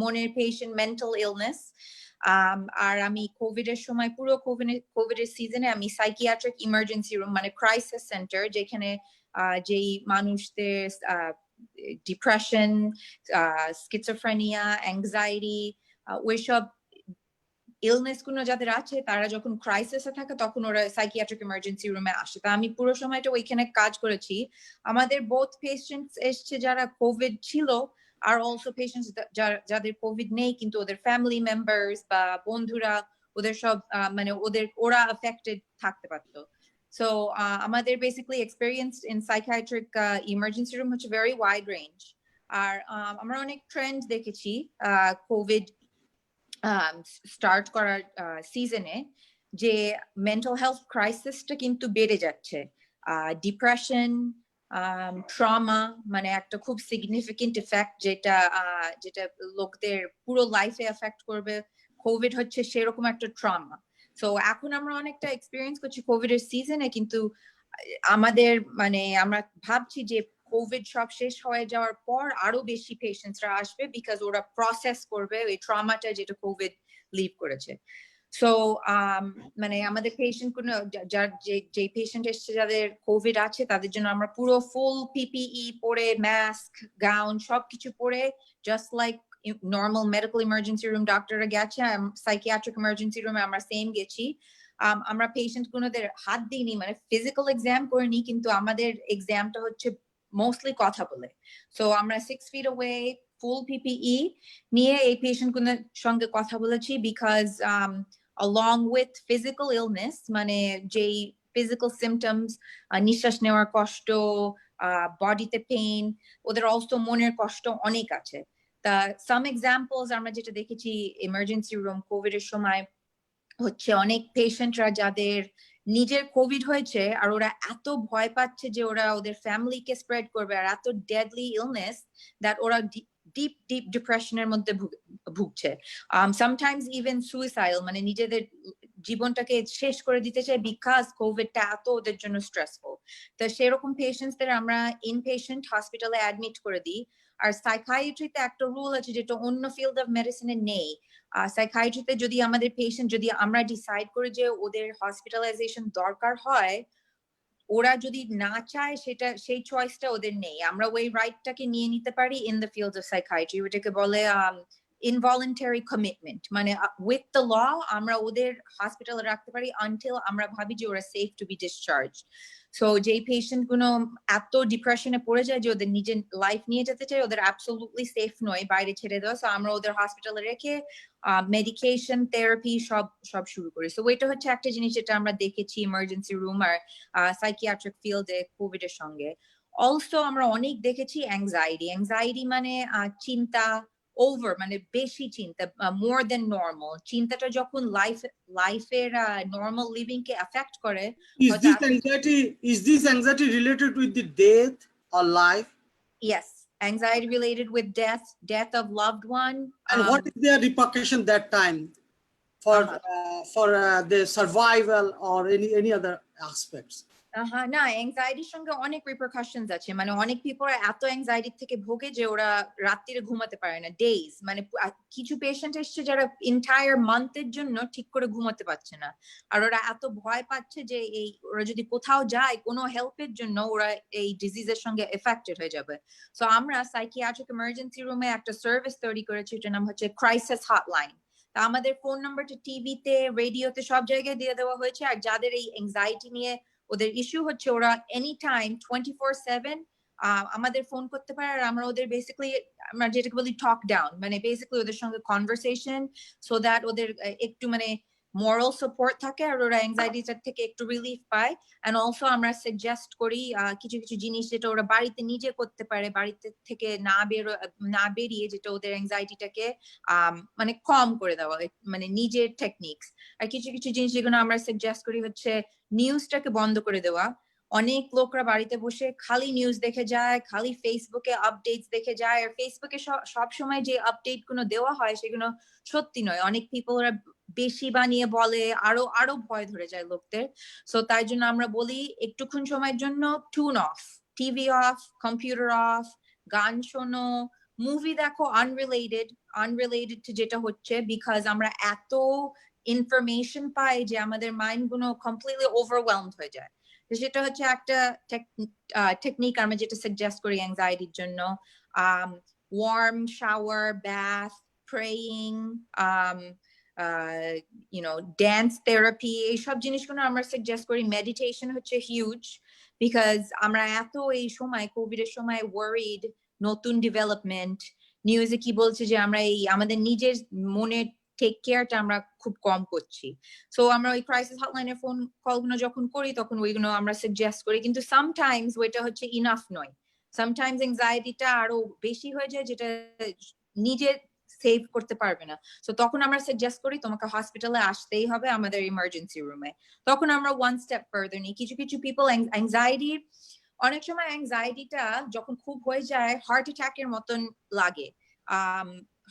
মনের patient mental illness. আর আমি কোভিড এর সময় পুরো কোভিড এর সিজনে আমি সাইকিয়াট্রিক ইমার্জেন্সি রুম মানে ক্রাইসিস সেন্টার, যেখানে যেই মানুষদের ডিপ্রেশন, স্কিজোফ্রেনিয়া, অ্যাংজাইটি, ওইসব ইলনেস গুলো যাদের আছে তারা যখন ক্রাইসিসে থাকে তখন ওরা সাইকিয়াট্রিক ইমার্জেন্সি রুমে আসে। তা আমি পুরো সময়টা ওইখানে কাজ করেছি। আমাদের বোথ পেশেন্টস এসছে যারা কোভিড ছিল আর অলসো পেশেন্টস যাদের কোভিড নেই কিন্তু ওদের ফ্যামিলি মেম্বার্স বা বন্ধুরা ওদের সব ওরা এফেক্টেড থাকতে পারতো। সো আমাদের basically experience in psychiatric emergency room হচ্ছে ভেরি ওয়াইড রেঞ্জ। আর আমরা অনেক ট্রেন্ড দেখেছি কোভিড স্টার্ট করার সিজনে, যে মেন্টাল হেলথ ক্রাইসিসটা কিন্তু বেড়ে যাচ্ছে। ডিপ্রেশন, ট্রমা মানে একটা খুব সিগনিফিকেন্ট এফেক্ট যেটা লোকদের পুরো লাইফে এফেক্ট করবে। কোভিড হচ্ছে সেরকম একটা ট্রমা। সো এখন আমরা অনেকটা এক্সপিরিয়েন্স করছি কোভিড এর সিজনে, কিন্তু আমাদের আমরা ভাবছি যে কোভিড সব শেষ হয়ে যাওয়ার পর আরো বেশি পেশেন্টসরা আসবে, বিকজ ওরা প্রসেস করবে ওই ট্রমাটা যেটা কোভিড লিভ করেছে। সো আমাদের পেশেন্ট কোনো যে পেশেন্ট এসছে যাদের কোভিড আছে তাদের জন্য আমরা পুরো ফুল পিপিই পরে, মাস্ক, গাউন সবকিছু পরে, just like normal medical emergency room ডক্টররা গেছে, সাইকিয়াট্রিক ইমার্জেন্সি রুমে আমরা সেম গেছি। আমরা পেশেন্ট গুলোদের হাত দিইনি, ফিজিক্যাল এক্সাম করিনি, কিন্তু আমাদের এক্সামটা হচ্ছে মোস্টলি কথা বলে। সো আমরা 6 feet away ফুল পিপিই নিয়ে এই পেশেন্ট গুলোর সঙ্গে কথা বলেছি, because along with physical illness যেই physical symptoms, নিঃশ্বাস নেওয়ার কষ্ট, বডিতে পেইন, ওদের অলসো মনের কষ্ট অনেক আছে। তা সাম এক্সাম্পলস আমরা যেটা দেখেছি ইমার্জেন্সি রুম কোভিড এর সময় হচ্ছে অনেক পেশেন্টরা যাদের নিজের কোভিড হয়েছে আর ওরা এত ভয় পাচ্ছে যে ওরা ওদের ফ্যামিলিকে স্প্রেড করবে, আর এত ডেডলি ইলনেস দ্যাট ওরা ডিপ ডিপ্রেশনের মধ্যে ভুগছে। সামটাইমস ইভেন সুইসাইড, নিজেদের জীবনটাকে শেষ করে দিতে চায় বিকজ কোভিডটা এত ওদের জন্য স্ট্রেসফুল। তো সেরকম পেশেন্টসদের আমরা ইনপেশেন্ট হসপিটালে অ্যাডমিট করে দিই। আর সাইকিয়াট্রিতে একটা রুল আছে যেটা অন্য ফিল্ড অফ মেডিসিনে নেই। সাইকিয়াট্রিতে যদি আমাদের পেশেন্ট যদি আমরা ডিসাইড করি যে ওদের হসপিটালাইজেশন দরকার হয়, ওরা যদি না চায় সেটা সেই চয়েসটা ওদের নেই, আমরা ওই রাইটটাকে নিয়ে নিতে পারি in the field of psychiatry, ওটাকে বলে involuntary commitment, মানে with the law আমরা ওদের হসপিটালে রাখতে পারি until আমরা ভাবি যে ওরা safe to be discharged. So যেই পেশেন্ট গুলো এত ডিপ্রেশনে পড়ে যায় যে ওদের নিজের লাইফ নিয়ে যেতে চায়, ওদের অ্যাবসলিউটলি সেফ নয় বাইরে ছেড়ে দেওয়া, সো আমরা ওদের হসপিটালে রেখে মেডিকেশন থেরাপি সব শুরু করি। সো এটা হচ্ছে একটা জিনিস যেটা আমরা দেখেছি ইমার্জেন্সি রুম আর সাইকিয়াট্রিক ফিল্ডে কোভিড এর সঙ্গে। অলসো আমরা অনেক দেখেছি অ্যাংজাইটি মানে চিন্তা ওভার, মানে বেশি চিন্তা, মোর দেন নর্মাল চিন্তাটা যখন লাইফের নর্মাল লিভিং কে এফেক্ট করে। Is this anxiety related with the death or life? Yes, anxiety related with death of loved one. And what is their repercussion that time for the survival or any other aspects? না, অ্যাংজাইটির সঙ্গে অনেক রিপারকাশনস আছে, মানে অনেক people এত anxiety থেকে ভোগে যে ওরা রাত্রিরে ঘুমাতে পারে না, ডেজ, মানে কিছু পেশেন্ট এসছে যারা এন্টায়ার মান্থের জন্য ঠিক করে ঘুমাতে পারছে না, আর ওরা এত ভয় পাচ্ছে যে এই ওরা যদি কোথাও যায় কোনো হেল্পের জন্য ওরা এই ডিজিজের সঙ্গে এফেক্টেড হয়ে যাবে। সো আমরা সাইকিয়াট্রিক ইমার্জেন্সি রুমে একটা সার্ভিস তৈরি করেছি, এটার নাম হচ্ছে ক্রাইসিস হটলাইন। তা আমাদের ফোন নাম্বারটা টিভিতে, রেডিওতে সব জায়গায় দিয়ে দেওয়া হয়েছে, আর যাদের এই অ্যাংজাইটি নিয়ে ওদের ইস্যু হচ্ছে ওরা এনি টাইম 24/7 আমাদের ফোন করতে পারে, আর আমরা ওদের বেসিক্যালি আমরা যেটাকে বলি টক ডাউন, মানে বেসিক্যালি ওদের সঙ্গে কনভারসেশন, সো দ্যাট ওদের একটু মানে moral support থাকে আর ওরা অ্যাংজাইটিটার থেকে একটু রিলিফ পায়। এন্ড অলসো আমরা সাজেস্ট করি কিছু কিছু জিনিস যেটা ওরা বাড়িতে নিজে করতে পারে, বাড়িতে থেকে না বেরিয়ে, যেটা ওদের অ্যাংজাইটিটাকে মানে কম করে দেওয়া, মানে নিজের টেকনিক্স। আর কিছু কিছু জিনিস যেগুলো আমরা সাজেস্ট করি হচ্ছে নিউজটাকে বন্ধ করে দেওয়া। অনেক লোকরা বাড়িতে বসে খালি নিউজ দেখে যায়, খালি ফেসবুকে আপডেটস দেখে যায়, আর ফেসবুকে সব সময় যে আপডেট গুলো দেওয়া হয় সেগুলো সত্যি নয়, অনেক পিপল ওরা বেশি বানিয়ে বলে, আরো ভয় ধরে যায় লোকদের। সো তাই জন্য আমরা বলি একটুক্ষণ সময়ের জন্য টুন off, TV off, computer off, গান শোনো, মুভি দেখো আনরিলেটেড টু যেটা হচ্ছে, বিকজ আমরা এত ইনফরমেশন পাই যে আমাদের মাইন্ড গুলো কমপ্লিটলি ওভারওয়েলমড হয়ে যায়। সেটা হচ্ছে একটা টেকনিক আমরা যেটা সাজেস্ট করি অ্যাংজাইটির জন্য, warm shower, bath, praying, dance therapy, এইসব জিনিসগুলো আমরা সাজেস্ট করি। মেডিটেশন হচ্ছে হিউজ, বিকজ আমরা এত এই সময় কোভিড এর সময় ওয়ারিড, নতুন ডেভেলপমেন্ট, নিউজে কি বলছে যে আমরা এই আমাদের নিজের মনের টেক কেয়ারটা আমরা খুব কম করছি। সো আমরা ওই ক্রাইসিস হটলাইনের ফোন কলগুলো যখন করি তখন ওইগুলো আমরা সাজেস্ট করি, কিন্তু সামটাইমস ওইটা হচ্ছে ইনাফ নয়, সামটাইমস অ্যাংজাইটিটা আরো বেশি হয়ে যায় যেটা নিজে সেভ করতে পারবে না। সো তখন আমরা সাজেস্ট করি তোমাকে হসপিটালে আসতেই হবে আমাদের ইমার্জেন্সি রুমে। তখন আমরা ওয়ান স্টেপ ফার্দার নিই। কিছু কিছু পিপল অ্যাংজাইটি, অনেক সময় অ্যাংজাইটিটা যখন খুব হয়ে যায় হার্ট অ্যাটাকের মতন লাগে,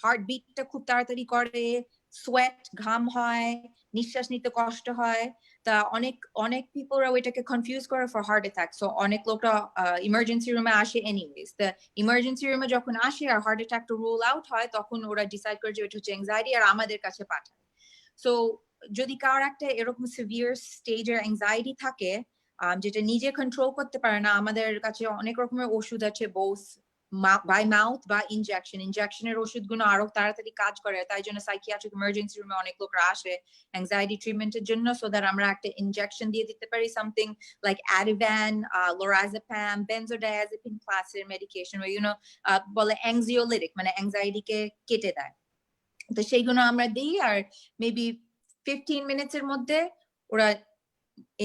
হার্ট বিটটা খুব তাড়াতাড়ি করে, সোয়েট, ঘাম হয়, নিঃশ্বাস নিতে কষ্ট হয়। তা অনেক পিপলরা ওইটাকে কনফিউজ করে ফর হার্ট অ্যাটাক। সো অনেক লোকরা ইমার্জেন্সি রুমে আসে এনিওয়েজ। তা ইমার্জেন্সি রুমে যখন আসে আর হার্ট অ্যাটাকটা রুল আউট হয়, তখন ওরা ডিসাইড করে যে ওইটা হচ্ছে অ্যাংজাইটি আর আমাদের কাছে পাঠায়। সো যদি কার একটা এরকম সিভিয়ার স্টেজের অ্যাংজাইটি থাকে যেটা নিজে কন্ট্রোল করতে পারে না, আমাদের কাছে অনেক রকমের ওষুধ আছে, বোথ বাই মাউথ বা ইনজেকশনের ওষুধগুলো আরো তাড়াতাড়ি কাজ করে। তাই জন্য সাইকিয়াট্রিক ইমার্জেন্সি রুমে অনেক লোকরা আসে অ্যাংজাইটি ট্রিটমেন্টের জন্য, সো দ্যাট আমরা একটা ইনজেকশন দিয়ে দিতে পারি, সামথিং লাইক অ্যাডিভ্যান, লোরাজাপাম, বেনজোডায়াজেপিন ক্লাসের মেডিকেশন, বলে অ্যাংজিওলিটিক, মানে অ্যাংজাইটিকে কেটে দেয়। তো সেইগুলো আমরা দিই, আর মেবি 15 মিনিটসের মধ্যে ওরা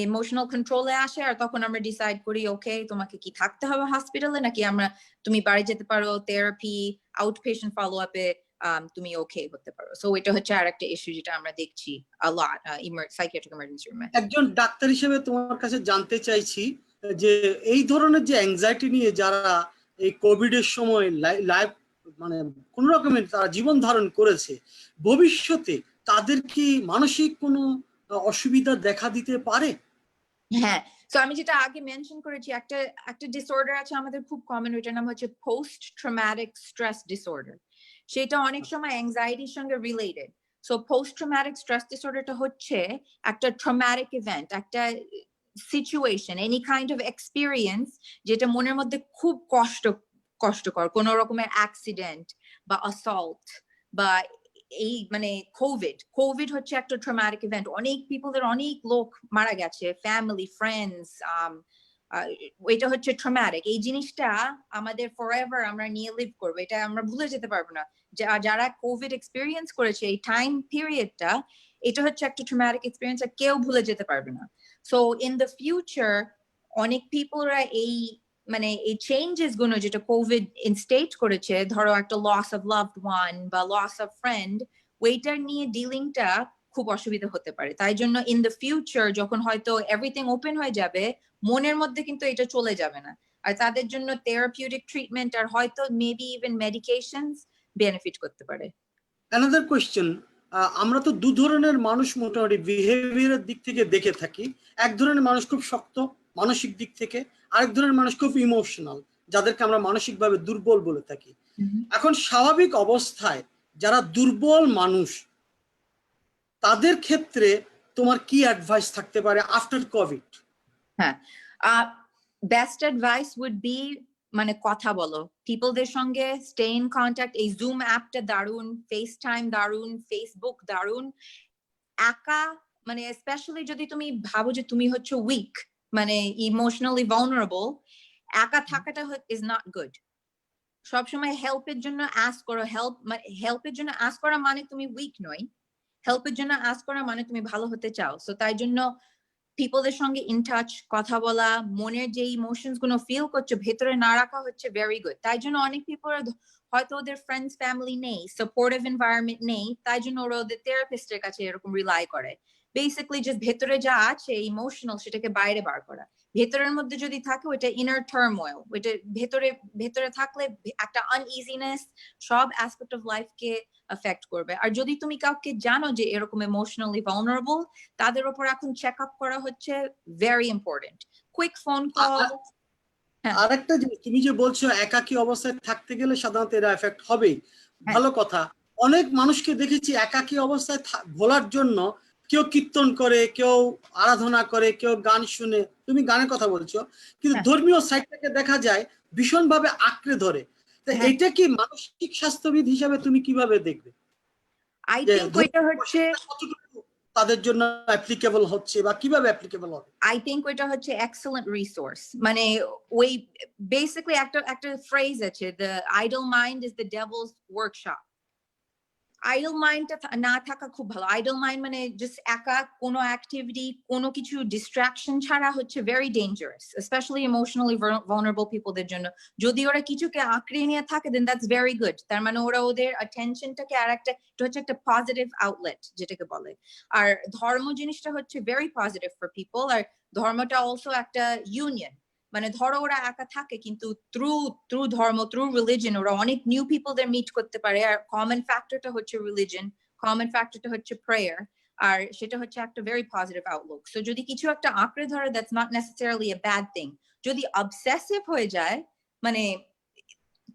ইমোশনাল কন্ট্রোলে আসে, আর তখন আমরা ডিসাইড করি ওকে তোমাকে কি থাকতে হবে হসপিটালে নাকি তুমি বাড়ি যেতে পারো, থেরাপি, আউট পেশেন্ট ফলো আপে তুমি ওকে হতে পারো। সো এটা হচ্ছে আরেকটা ইস্যু যেটা আমরা দেখছি a lot সাইকিয়াট্রিক ইমার্জেন্সি রুমে। একজন ডাক্তার হিসেবে তোমার কাছে জানতে চাইছি যে এই ধরনের যে অ্যাংজাইটি নিয়ে যারা এই কোভিড এর সময় লাইফ মানে কোন রকমের তারা জীবন ধারণ করেছে, ভবিষ্যতে তাদের কি মানসিক কোনো অসুবিধা দেখা দিতে পারে? হ্যাঁ, সো আমি যেটা আগে মেনশন করেছি, একটা ডিসঅর্ডার আছে আমাদের খুব কমন, ওইটার নাম হচ্ছে পোস্ট ট্রমাটিক স্ট্রেস ডিসঅর্ডার। সেটা অনেক সময় অ্যাংজাইটির সঙ্গে related. So post traumatic stress ডিসঅর্ডারটা হচ্ছে একটা ট্রমাটিক ইভেন্ট, একটা situation, any kind of experience যেটা মনের মধ্যে খুব কষ্টকর, কোন রকমের অ্যাক্সিডেন্ট বা অ্যাসল্ট বা এই মানে কোভিড হচ্ছে একটা ট্রমাটিক ইভেন্ট, অনেক পিপলদের অনেক লোক মারা গেছে, ফ্যামিলি, ফ্রেন্ডস, এটা হচ্ছে ট্রমাটিক। এই জিনিসটা আমাদের ফরএভার আমরা নিয়ে লিভ করবো, এটা আমরা ভুলে যেতে পারবো না। যারা কোভিড এক্সপিরিয়েন্স করেছে এই টাইম পিরিয়ডটা, এটা হচ্ছে একটা ট্রমাটিক এক্সপিরিয়েন্স, আর কেউ ভুলে যেতে পারবে না। সো ইন দ্য ফিউচার অনেক পিপলরা এই মানে এই চেঞ্জেস গুলো যেটা কোভিড ইনস্টেট করেছে, ধরো একটা লস অফ লাভড ওয়ান বা লস অফ ফ্রেন্ড, ওইটার নিয়ে ডিলিংটা খুব অসুবিধা হতে পারে। তাই জন্য ইন দ্য ফিউচার যখন হয়তো এভরিথিং ওপেন হয়ে যাবে, মনের মধ্যে কিন্তু এটা চলে যাবে না, আর তাদের জন্য থেরাপিউটিক ট্রিটমেন্ট আর হয়তো মেবি ইভেন মেডিকেশনস বেনিফিট করতে পারে। অ্যানাদার কোয়েশ্চেন, আমরা তো দু ধরনের মানুষ মোটামুটি বিহেভিয়ারের দিক থেকে দেখে থাকি। এক ধরনের মানুষ খুব শক্ত মানসিক দিক থেকে, আরেক ধরনের মানুষ খুব ইমোশনাল, যাদেরকে আমরা মানসিকভাবে দুর্বল বলে থাকি। এখন স্বাভাবিক অবস্থায় যারা দুর্বল মানুষ, তাদের ক্ষেত্রে তোমার কি অ্যাডভাইস থাকতে পারে আফটার কোভিড? হ্যাঁ, বেস্ট অ্যাডভাইস উড বি মানে কথা বলো, পিপলদের সঙ্গে স্টে ইন কন্ট্যাক্ট। এই জুম অ্যাপটা দারুন, ফেস টাইম দারুন, ফেসবুক দারুন। একা মানে স্পেশালি যদি তুমি ভাবো যে তুমি হচ্ছে উইক, মানে ইমোশনালি ভালনারেবল, একা থাকাটা ইজ নট গুড। সবসময় হেল্পের জন্য আস্ক করো। হেল্পের জন্য আস্ক করা মানে তুমি উইক নয়, হেল্পের জন্য আস্ক করা মানে তুমি ভালো হতে চাও। সো তাই জন্য পিপলদের সঙ্গে ইন টাচ, কথা বলা, মনের যে ইমোশনস গুলো ফিল করছো ভেতরে না রাখা হচ্ছে ভেরি গুড। তাই জন্য অনেক পিপল হয়তো ওদের ফ্রেন্ডস ফ্যামিলি নেই, সাপোর্টিভ এনভায়রনমেন্ট নেই, তাই জন্য ওরা ওদের থেরাপিস্টের কাছে এরকম রিলাই করে। বেসিক্যালি জাস্ট ভেতরে যা আছে ইমোশনাল, সেটাকে বাইরে বার করা। ভেতরের মধ্যে যদি থাকে ওইটা ইনার টার্মোইল, ওইটা ভেতরে থাকলে একটা আনইজিনেস সব অ্যাসপেক্ট অফ লাইফকে এফেক্ট করবে। আর যদি তুমি কাউকে জানো যে এরকম ইমোশনালি ভালনারেবল, তাদের উপর এখন চেক আপ করা হচ্ছে very important. Quick phone call. আরেকটা জিনিস, তুমি যে বলছো একাকী অবস্থায় থাকতে গেলে সাধারণত এরা এফেক্ট হবেই, ভালো কথা। অনেক মানুষকে দেখেছি একাকী অবস্থায় ভোলার জন্য কেউ কীর্তন করে, কেউ আরাধনা করে, কেউ গান শুনে। তুমি গানের কথা বলছো, কিন্তু ধর্মীয় সাইডটাকে দেখা যায় ভীষণভাবে আঁকড়ে ধরে। তো এটা কি মানসিক স্বাস্থ্যবিদ হিসাবে তুমি কিভাবে দেখবে? আই থিংক ওইটা হচ্ছে তাদের জন্য অ্যাপ্লিকেবল হচ্ছে বা কিভাবে অ্যাপ্লিকেবল হবে? আই থিংক ওইটা হচ্ছে এক্সেলেন্ট রিসোর্স। মানে ওই বেসিক্যালি একটা ফ্রেজ আছে, the idol mind is the Devil's workshop. Idol মাইন্ডটা না থাকা খুব ভালো। আইডল মাইন্ড মানে জাস্ট একা কোনো অ্যাক্টিভিটি, কোনো কিছু ডিস্ট্রাকশন ছাড়া হচ্ছে very dangerous, specially emotionally vulnerable পিপলদের জন্য। যদি ওরা কিছুকে আঁকড়িয়ে নিয়ে থাকে দেন দ্যাটস ভেরি গুড। তার মানে ওরা ওদের অ্যাটেনশনটাকে আর একটা, এটা হচ্ছে একটা পজিটিভ আউটলেট যেটাকে বলে। আর ধর্ম জিনিসটা হচ্ছে ভেরি পজিটিভ ফর পিপল। আর ধর্মটা অলসো একটা ইউনিয়ন। মানে ধরো ওরা একা থাকে কিন্তু থ্রু ধর্ম, থ্রু রিলিজন ওরা অনেক নিউ পিপলদের মিট করতে পারে। আর কমন ফ্যাক্টরটা হচ্ছে রিলিজন, কমন ফ্যাক্টরটা হচ্ছে প্রেয়ার, আর সেটা হচ্ছে একটা ভেরি পজিটিভ আউটলুক। সো যদি কিছু একটা আঁকড়ে ধরে, that's not necessarily a bad thing. যদি অবসেসিভ হয়ে যায়, মানে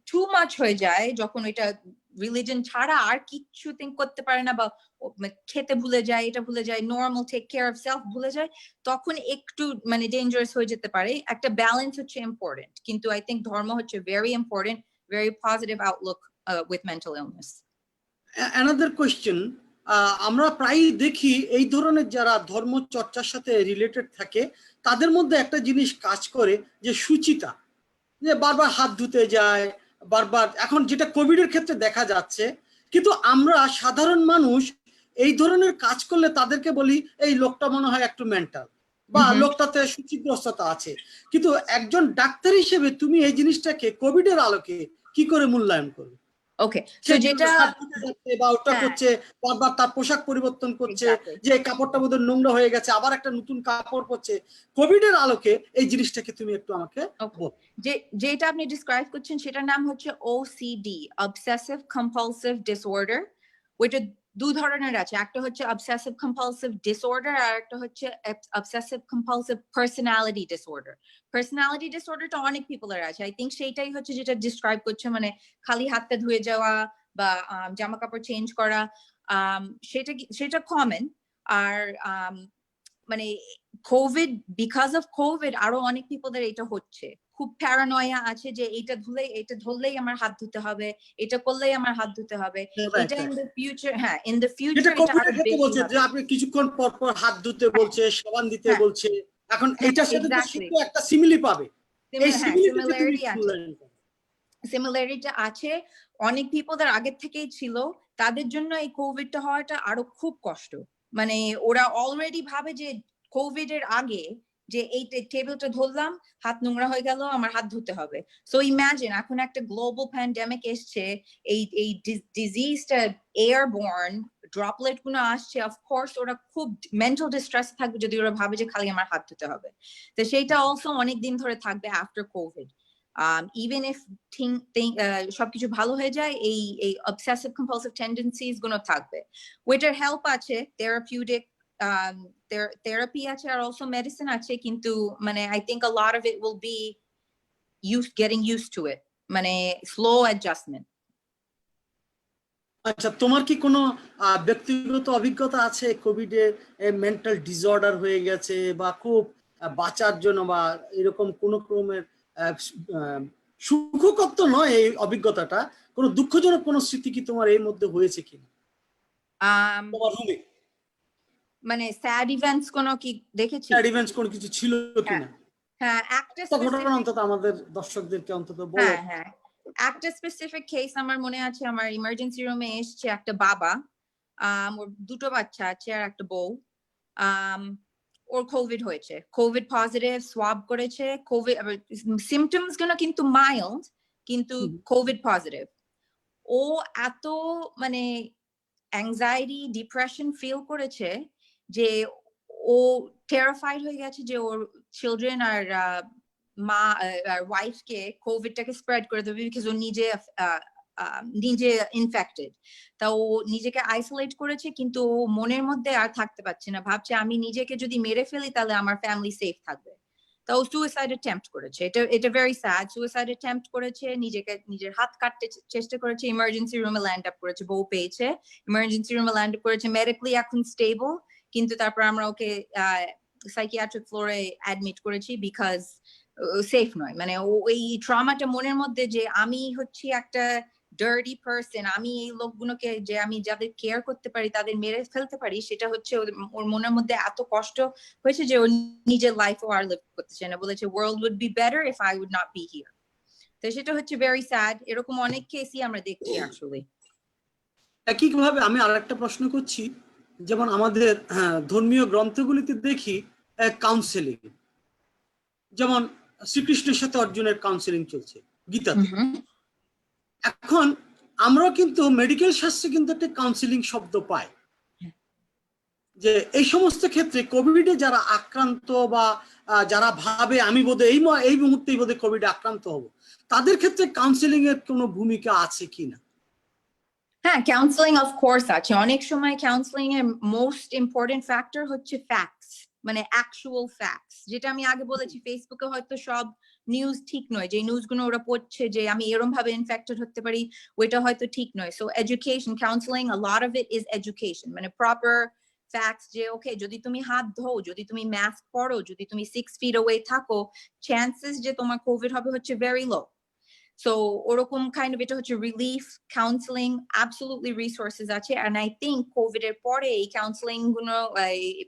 টু মাচ হয়ে যায়, যখন এটা রিলিজন ছাড়া আর কিছু থিঙ্ক করতে পারে না, বা খেতে ভুলে যায়, এটা ভুলে যায়, normal take care of self ভুলে যায়, তখন একটু মানে ডেঞ্জারাস হয়ে যেতে পারে। একটা ব্যালেন্স হচ্ছে ইম্পর্টেন্ট, কিন্তু আই থিঙ্ক ধর্ম হচ্ছে very important, very positive Outlook with mental illness. Another question, আমরা প্রায়ই দেখি এই ধরনের যারা ধর্ম চর্চার সাথে রিলেটেড থাকে, তাদের মধ্যে একটা জিনিস কাজ করে যে সুচিতা, যে বারবার হাত ধুতে যায়, বারবার, এখন যেটা কোভিডের ক্ষেত্রে দেখা যাচ্ছে। কিন্তু আমরা সাধারণ মানুষ এই ধরনের কাজ করলে তাদেরকে বলি এই লোকটা মনে হয় একটু মেন্টাল, বা লোকটাতে সুচিগ্রস্ততা আছে। কিন্তু একজন ডাক্তার হিসেবে তুমি এই জিনিসটাকে কোভিডের আলোকে কি করে মূল্যায়ন করবে? ওকে, তো যেটা বা ওটা করছে, বারবার তার পোশাক পরিবর্তন করছে, যে কাপড়টা বোধহয় নোংরা হয়ে গেছে, আবার একটা নতুন কাপড় পরছে। কোভিডের আলোকে এই জিনিসটাকে তুমি একটু আমাকে বলো। যেটা আপনি ডিসক্রাইব করছেন সেটার নাম হচ্ছে ওসিডি, অবসেসিভ কম্পালসিভ ডিসঅর্ডার। ওইটা দুই ধরনের আছে, একটা হচ্ছে অবসেসিভ কম্পালসিভ ডিসঅর্ডার, আর একটা হচ্ছে obsessive compulsive personality disorder. Personality ডিসঅর্ডারটা অনেক পিপলের আছে, আই থিঙ্ক সেইটাই হচ্ছে যেটা ডিসক্রাইব করছে, মানে খালি হাতটা ধুয়ে যাওয়া বা জামা কাপড় চেঞ্জ করা, সেটা কমন। আর মানে কোভিড, বিকজ অফ কোভিড আরো অনেক পিপলদের এটা হচ্ছে, খুব প্যারানয়া আছে যে এটা ধরলেই আমার হাত ধুতে হবে, এটা করলেই আমার হাত ধুতে হবে। এটা ইন দ্য ফিউচার, হ্যাঁ ইন দ্য ফিউচার এটা আরো বেশি বলছে হবে। যে আপনি কিছুক্ষণ পর পর হাত ধুতে বলছে, সাবান দিতে বলছে, এখন এটার সাথে তো সে একটা সিমিলি পাবে, এই সিমিলিটিতে তুমি সিমিলারিটি আছে, সিমিলারিটি আছে। অনেক পিপলদের আগের থেকেই ছিল, তাদের জন্য এই কোভিডটা হওয়াটা আরো খুব কষ্ট। মানে ওরা অলরেডি ভাবে যে কোভিড এর আগে যে এই টেবিলটা ধরলাম, হাত নোংরা হয়ে গেল, আমার হাত ধুতে হবে। সো ইমাজিন এখন একটা গ্লোবাল প্যান্ডেমিক এসছে, এই ডিজিজটা এয়ারবোর্ন, ড্রপলেট গুলো আসছে, অফকোর্স ওরা খুব মেন্টাল ডিস্ট্রেস থাকবে যদি ওরা ভাবে যে খালি আমার হাত ধুতে হবে। তো সেইটা অলসো অনেক দিন ধরে থাকবে আফটার কোভিড। Even if সবকিছু ভালো হয়ে যায়, এই obsessive compulsive tendencies গুলো থাকবে। ওইটার হেল্প আছে, therapeutic therapy আছে, আর also medicine আছে, কিন্তু মানে I think a lot of it will be getting used to it, মানে slow adjustment. আচ্ছা, তোমার কি কোনো ব্যক্তিগত অভিজ্ঞতা আছে কোভিডে মেন্টাল ডিসঅর্ডার হয়ে গেছে, বা খুব বাঁচার জন্য বা এরকম কোন ক্রমের সুখকর তো নয় এই অভিজ্ঞতাটা, কোনো দুঃখজনক কোনো স্মৃতি কি তোমার এর মধ্যে হয়েছে কিনা তোমার রুমে? মানে স্যাড ইভেন্টস কোনো কি দেখেছি? স্যাড ইভেন্টস কোনো কিছু ছিল কিনা? হ্যাঁ, একটা ঘটনা অন্তত আমাদের দর্শকদেরকে অন্তত বলো। হ্যাঁ, একটা স্পেসিফিক কেস আমার মনে আছে। আমার ইমার্জেন্সি রুমে এসছে একটা বাবা, ওর দুটো বাচ্চা আছে আর একটা বউ। ওর কোভিড হয়েছে, কোভিড পজিটিভ, সোয়াব করেছে, কোভিড সিমটমস গুলো কিন্তু মাইল্ড, কিন্তু কোভিড পজিটিভ। ও এত মানে অ্যাংজাইটি ডিপ্রেশন ফিল করেছে যে ও টেরিফাইড হয়ে গেছে যে ওর চিলড্রেন আর মা আর ওয়াইফকে কোভিডটাকে স্প্রেড করে দেবে, বিকজ ও নিজে ইনফেক্টেড। তা ও নিজেকে আইসোলেট করেছে, কিন্তু ও মনের মধ্যে আর থাকতে পারছে না, ভাবছে আমি নিজেকে যদি মেরে ফেলি তাহলে আমার ফ্যামিলি সেফ থাকবে। তা ও সুইসাইড অ্যাটেম্প্ট করেছে। এটা ভেরি স্যাড। সুইসাইড অ্যাটেম্প্ট করেছে, নিজের হাত কাটতে চেষ্টা করেছে, ইমার্জেন্সি রুমে ল্যান্ড আপ করেছে, বউ পেয়েছে, ইমার্জেন্সি রুমে ল্যান্ড আপ করেছে, মেডিকেলি এখন স্টেবল, কিন্তু তারপর আমরা ওকে সাইকিয়াট্রিক ফ্লোরে অ্যাডমিট করেছি বিকজ সেফ নয়। মানে ওই ট্রমাটা মনের মধ্যে যে আমি হচ্ছি একটা ডার্টি পারসন, আমি এই লোকগুলোকে যে আমি যাদের কেয়ার করতে পারি তাদের মেরে ফেলতে পারি, সেটা হচ্ছে ওর মনের মধ্যে এত কষ্ট হয়েছে যে ও নিজের লাইফ ও আর লিভ করতে চায় না, বলেছে world would be better if I would not be here. তো সেটা হচ্ছে ভেরি স্যাড। এরকম অনেক কেসই আমরা দেখছি আসলে। একইভাবে আমি আরেকটা প্রশ্ন করছি, যেমন আমাদের ধর্মীয় গ্রন্থগুলিতে দেখি কাউন্সেলিং, যেমন শ্রীকৃষ্ণের সাথে অর্জুনের কাউন্সেলিং চলছে গীতাতে। এখন আমরা কিন্তু মেডিকেল শাস্ত্রে কিন্তু একটা কাউন্সেলিং শব্দ পাই, যে এই সমস্ত ক্ষেত্রে কোভিডে যারা আক্রান্ত বা যারা ভাবে আমি বোধহয় এই মুহূর্তেই বোধহয় কোভিডে আক্রান্ত হব, তাদের ক্ষেত্রে কাউন্সেলিং এর কোনো ভূমিকা আছে কিনা? হ্যাঁ, কাউন্সেলিং অফ কোর্স আছে। অনেক সময় কাউন্সেলিং এর মোস্ট ইম্পর্টেন্ট ফ্যাক্টর হচ্ছে ফ্যাক্টস, মানে অ্যাকচুয়াল ফ্যাক্টস। যেটা আমি আগে বলেছি, ফেসবুকে হয়তো সব নিউজ ঠিক নয়, যে নিউজগুলো ওরা পড়ছে যে আমি এরকম ভাবে ইনফেক্টেড হতে পারি, ওইটা হয়তো ঠিক নয়। So education, counselling, a lot of it is education, মানে প্রপার ফ্যাক্টস, যে ওকে যদি তুমি হাত ধো, যদি তুমি মাস্ক পরো, যদি তুমি 6 feet away থাকো, চান্সেস যে তোমার কোভিড হবে হচ্ছে ভেরি লো। So ওরকম kind of এটা হচ্ছে রিলিফ কাউন্সেলিং, absolutely resources আছে। and I think কোভিড এর পরে এই কাউন্সেলিং গুলো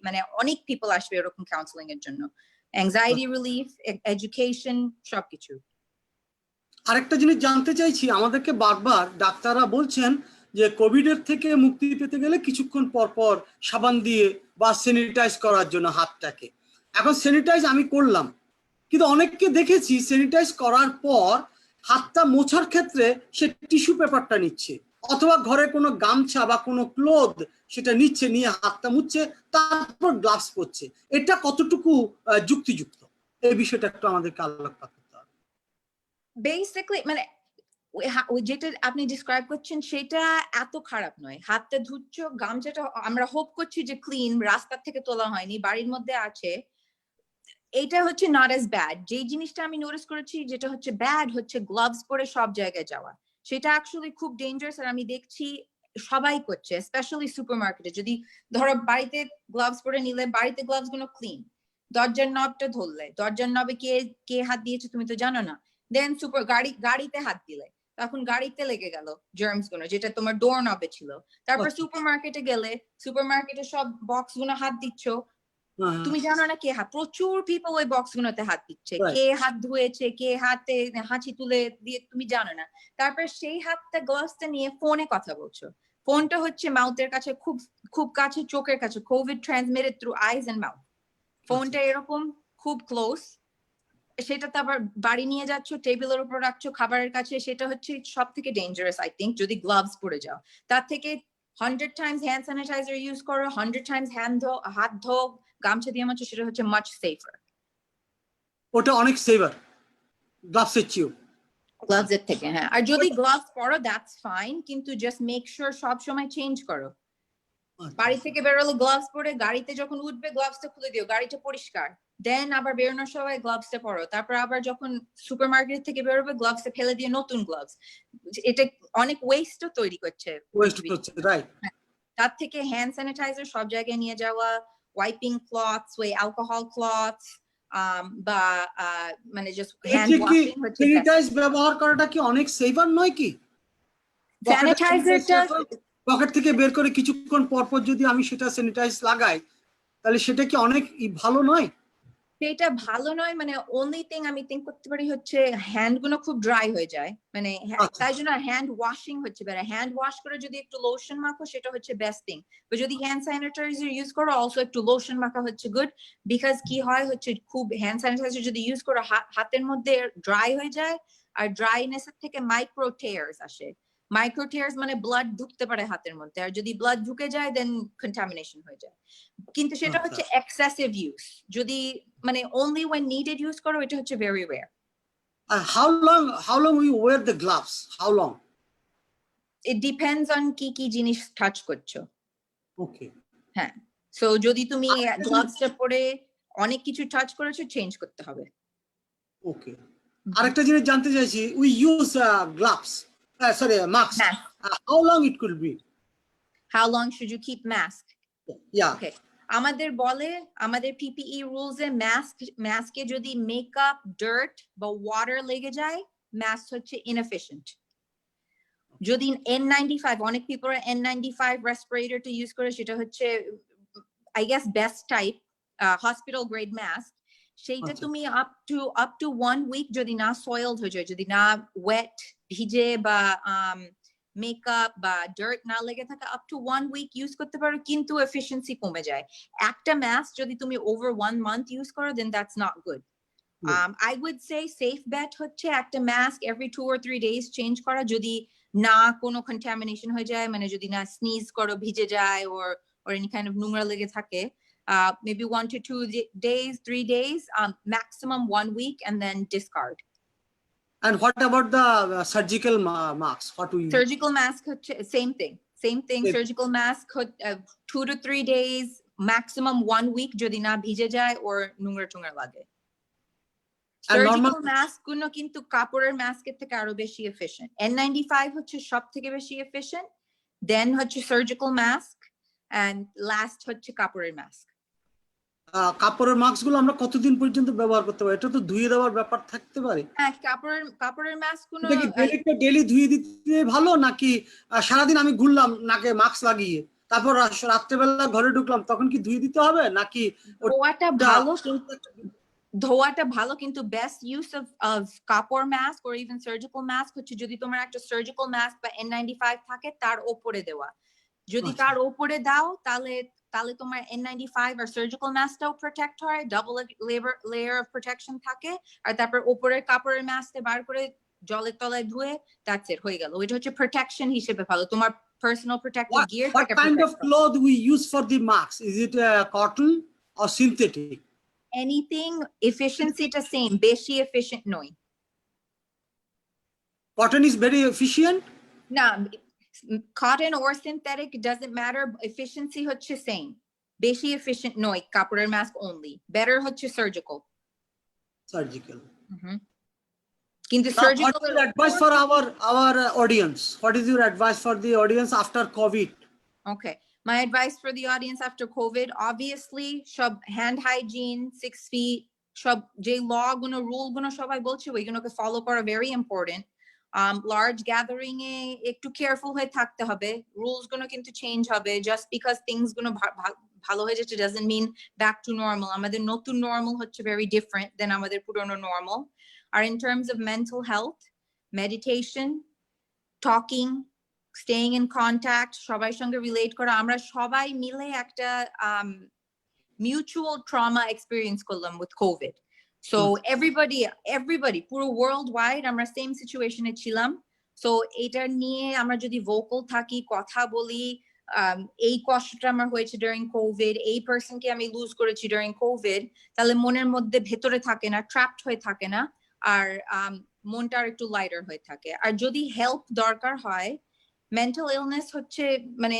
মানে অনেক পিপল আসবে এরকম কাউন্সেলিং এর জন্য, অ্যাংজাইটি রিলিফ, এডুকেশন, সবকিছু। আরেকটা জিনিস জানতে চাইছি, আমাদেরকে বারবার ডাক্তাররা বলছেন যে কোভিড এর থেকে মুক্তি পেতে গেলে কিছুক্ষণ পর পর সাবান দিয়ে বা স্যানিটাইজ করার জন্য হাতটাকে। এখন স্যানিটাইজ আমি করলাম, কিন্তু অনেককে দেখেছি স্যানিটাইজ করার পর হাতটা মোছার ক্ষেত্রে সে টিস্যু পেপারটা নিচ্ছে, অথবা ঘরে কোনো গামছা বা কোনো ক্লোথ সেটা নিচ্ছে, নিয়ে হাতটা মুছছে, তারপর গ্লাভস পরছে। এটা কতটুকু যুক্তিযুক্ত, এই বিষয়টা একটু আমাদেরকে আলোকপাত করতে হবে। বেসিক্যালি মানে যেটা আপনি ডিসক্রাইব করছেন সেটা এত খারাপ নয়। হাতটা ধুচ্ছ, গামছাটা আমরা হোপ করছি যে ক্লিন, রাস্তা থেকে তোলা হয়নি, বাড়ির মধ্যে আছে, এটা হচ্ছে নট এজ ব্যাড। যে জিনিসটা আমি নোটিস করেছি যেটা হচ্ছে ব্যাড হচ্ছে গ্লাভস পরে সব জায়গায় যাওয়া, সেটা অ্যাকচুয়ালি খুব ডেঞ্জারাস। আর আমি দেখছি সবাই করছে, স্পেশালি সুপারমার্কেটে। যদি ধরো বাড়িতে গ্লাভস পরে নিলে, বাড়িতে গ্লাভস গুলো ক্লিন, দরজার নবটা ধরলে, দরজার নবে কে কে হাত দিয়েছে তুমি তো জানো না, দেন গাড়িতে হাত দিলে, তখন গাড়িতে লেগে গেল জার্মস গুলো, যেটা তোমার ডোর নবে ছিল। তারপর আচ্ছা। সুপারমার্কেটে গেলে, সুপারমার্কেটে সব বক্স গুলো হাত দিচ্ছ, হ্যাঁ, তুমি জানো না কে হাত, প্রচুর পিপল ওই বক্স গুলোতে হাত দিচ্ছে, Right. কে হাত ধুয়েছে, কে হাতে হাঁচি তুলে দিয়ে তুমি জানো না। তারপর সেই হাতটা গ্লাভসটা নিয়ে ফোনে কথা বলছো, ফোনটা হচ্ছে মাউথের কাছে, খুব খুব কাছে, চোখের কাছে, covid transmitted through eyes and mouth, ফোনটা এরকম খুব ক্লোজ, সেটা তো আবার বাড়ি নিয়ে যাচ্ছ, টেবিলের উপর রাখছো খাবারের কাছে, সেটা হচ্ছে সব থেকে ডেঞ্জারাস আই থিঙ্ক, যদি গ্লাভস পরে যাও। তার থেকে 100 টাইমস হ্যান্ড স্যানিটাইজার ইউজ করো, 100 টাইমস হাত ধো, গামছা দিয়ে মাছো, সেটা হচ্ছে মাচ সেফার ওটা অনেক সেভার গ্লাভসের চেয়েও। গ্লাভস এর থেকে। হ্যাঁ, আর যদি গ্লাভস পরো দ্যাটস ফাইন, কিন্তু জাস্ট মেক শিওর সব সময় চেঞ্জ করো। বাড়ি থেকে বেরোলে গ্লাভস পরে, গাড়িতে যখন উঠবে গ্লাভসটা খুলে দিও, গাড়িটা পরিষ্কার, দেন আবার বেরোনোর সময় গ্লাভসটা পরো, তারপর আবার যখন সুপারমার্কেট থেকে বেরোবে গ্লাভসটা ফেলে দিয়ে নতুন গ্লাভস, এটা অনেক ওয়েস্টও তৈরি করছে। ওয়েস্ট হচ্ছে, রাইট। তার থেকে হ্যান্ড স্যানিটাইজার সব জায়গায় নিয়ে যাওয়া, ওয়াইপিং ক্লথস, ওই অ্যালকোহল ক্লথস, বা মানে জাস্ট হ্যান্ড ওয়াশিং হচ্ছে স্যানিটাইজ ব্যবহার করাটা কি অনেক সেভার নয় কি? স্যানিটাইজারটা পকেট থেকে বের করে কিছুক্ষণ পর পর যদি আমি সেটা স্যানিটাইজ লাগাই, তাহলে সেটা কি অনেক ভালো নয়? সেটা ভালো নয়, মানে অনলি থিং আমি থিঙ্ক করতে পারি হচ্ছে হ্যান্ড গুলো খুব ড্রাই হয়ে যায়, মানে আচ্ছা। তাই জন্য হ্যান্ড ওয়াশিং হচ্ছে বেটার। হ্যান্ড ওয়াশ করে যদি একটু লোশন মাখো সেটা হচ্ছে বেস্ট থিং, তো যদি হ্যান্ড স্যানিটাইজার ইউজ করো অলসো একটু লোশন মাখা হচ্ছে গুড, বিকজ কি হয় হচ্ছে খুব হ্যান্ড স্যানিটাইজার যদি ইউজ করো হাতের মধ্যে ড্রাই হয়ে যায়, আর ড্রাইনেস এর থেকে মাইক্রো টেয়ার্স আসে, মাইক্রো টেয়ার্স মানে ব্লাড ঢুকতে পারে হাতের মধ্যে, আর যদি ব্লাড ঢুকে যায় দেন কন্টামিনেশন হয়ে যায়। কিন্তু সেটা হচ্ছে এক্সেসিভ ইউজ, যদি মানে only when needed ইউজ করো, এটা হচ্ছে very rare. How long we wear the gloves? How long? It depends on কি কি জিনিস টাচ করছো। Okay. হ্যাঁ, সো যদি তুমি গ্লাভসটা পরে অনেক কিছু টাচ করেছো, চেঞ্জ করতে হবে। Okay. আরেকটা জিনিস জানতে চাইছি, we use gloves, sorry, mask. How long it could be? How long should you keep mask? Yeah. Okay. আমাদের বলে, আমাদের PPE রুলস এ মাস্কে যদি মেকআপ, ডার্ট বা ওয়াটার লেগে যায়, মাস্ক হচ্ছে ইনএফিশিয়েন্ট। যদি N95, অনেক পিপল N95 রেসপিরেটরটা ইউজ করে, সেটা হচ্ছে I guess best type hospital grade mask, সেইটা তুমি আপ টু 1 উইক যদি না সয়েলড হয়ে যায়, যদি না ওয়েট ভিজে বা মেকআপ বা ডার্ট না লেগে থাকে, আপ টু 1 উইক ইউজ করতে পারো, কিন্তু এফিশিয়েন্সি কমে যায়। একটা মাস্ক যদি তুমি ওভার 1 মান্থ ইউজ করো, then that's not good. I would say safe bet হচ্ছে একটা mask every 2 or 3 days change করা, যদি না কোনো contamination হয়ে যায়, মানে যদি না স্নিজ করো ভিজে যায়, or any kind of নোংরা লেগে থাকে, maybe 1 to 2 days, 3 days, maximum 1 week, and then discard. And what about the surgical masks? What we Surgical mask হচ্ছে same thing. Surgical mask 2 to 3 days, maximum 1 week, যদি না ভিজে যায় or নোংরা টোংরা লাগে। সার্জিক্যাল মাস্ক গুলো কিন্তু কাপড়ের মাস্কের থেকে আরো বেশি এফিশিয়েন্ট। N95 হচ্ছে সব থেকে বেশি এফিশিয়েন্ট, দেন হচ্ছে সার্জিক্যাল মাস্ক, এন্ড লাস্ট হচ্ছে কাপড়ের মাস্ক। কাপড়ের মাস্ক গুলো আমরা কতদিন পর্যন্ত ব্যবহার করতে পারি? এটা তো ধুয়ে দেওয়ার ব্যাপার থাকতে পারে। হ্যাঁ, কাপড়ের মাস্ক গুলো ডেইলি ধুয়ে দিতে ভালো, নাকি সারাদিন আমি ঘুরলাম নাকে মাস্ক লাগিয়ে, তারপর রাত্রেবেলা ঘরে ঢুকলাম, তখন কি ধুয়ে দিতে হবে, নাকি ধোয়াটা ভালো, কিন্তু বেস্ট ইউজ অফ কাপড় mask or even surgical mask হচ্ছে যদি তোমার একটা সার্জিক্যাল মাস্ক বা N95 থাকে, তার উপরে দেওয়া। যদি তার উপরে দাও, তাহলে তোমার N95 আর সার্জিক্যাল মাস্কটাও প্রোটেক্ট হয়, ডাবল লেয়ার অফ প্রোটেকশন থাকে, আর তারপর উপরের কাপড়ের মাস্কটা বার করে জলের তলায় ধুয়ে দ্যাটস ইট, হয়ে গেল। এটা হচ্ছে প্রোটেকশন হিসেবে ভালো, তোমার personal protective gear. What kind of cloth we use for the mask? Is it cotton or synthetic? Anything efficiency টা same, বেশি efficient নয়। Cotton is very efficient? না, cotton or synthetic doesn't matter, efficiency হচ্ছে same, বেশি efficient নয় কাপড়ের mask only, better হচ্ছে surgical. কিন্তু Now, what is surgical your advice for our audience? What is your advice for the audience after COVID? Okay. My advice for the audience after COVID, obviously, সব hand hygiene, 6 feet, সব যে law গুলো, rule গুলো সবাই বলছে ওইগুলোকে follow করা very important. Large gathering এ একটু careful হয়ে থাকতে হবে. Rules গুলো কিন্তু change হবে. Just because things গুলো ভালো হয়ে যাচ্ছে doesn't mean back to normal. আমাদের নতুন normal হচ্ছে very different than আমাদের পুরনো normal. Or in terms of mental health, meditation, talking, staying in contact, সবার সঙ্গে relate করা, আমরা সবাই মিলে একটা mutual trauma experience করলাম with COVID. So everybody, পুরো worldwide, আমরা same situation এ ছিলাম. So এটা নিয়ে আমরা যদি vocal থাকি, কথা বলি, এই কষ্টটা আমার হয়েছে during COVID, এই personকে আমি lose করেছি during COVID, তাহলে মনের মধ্যে ভেতরে থাকে না, trapped হয়ে থাকে না, আর মনটা একটু লাইটার হয়ে থাকে। আর যদি হেল্প দরকার হয়, মেন্টাল ইলনেস হচ্ছে মানে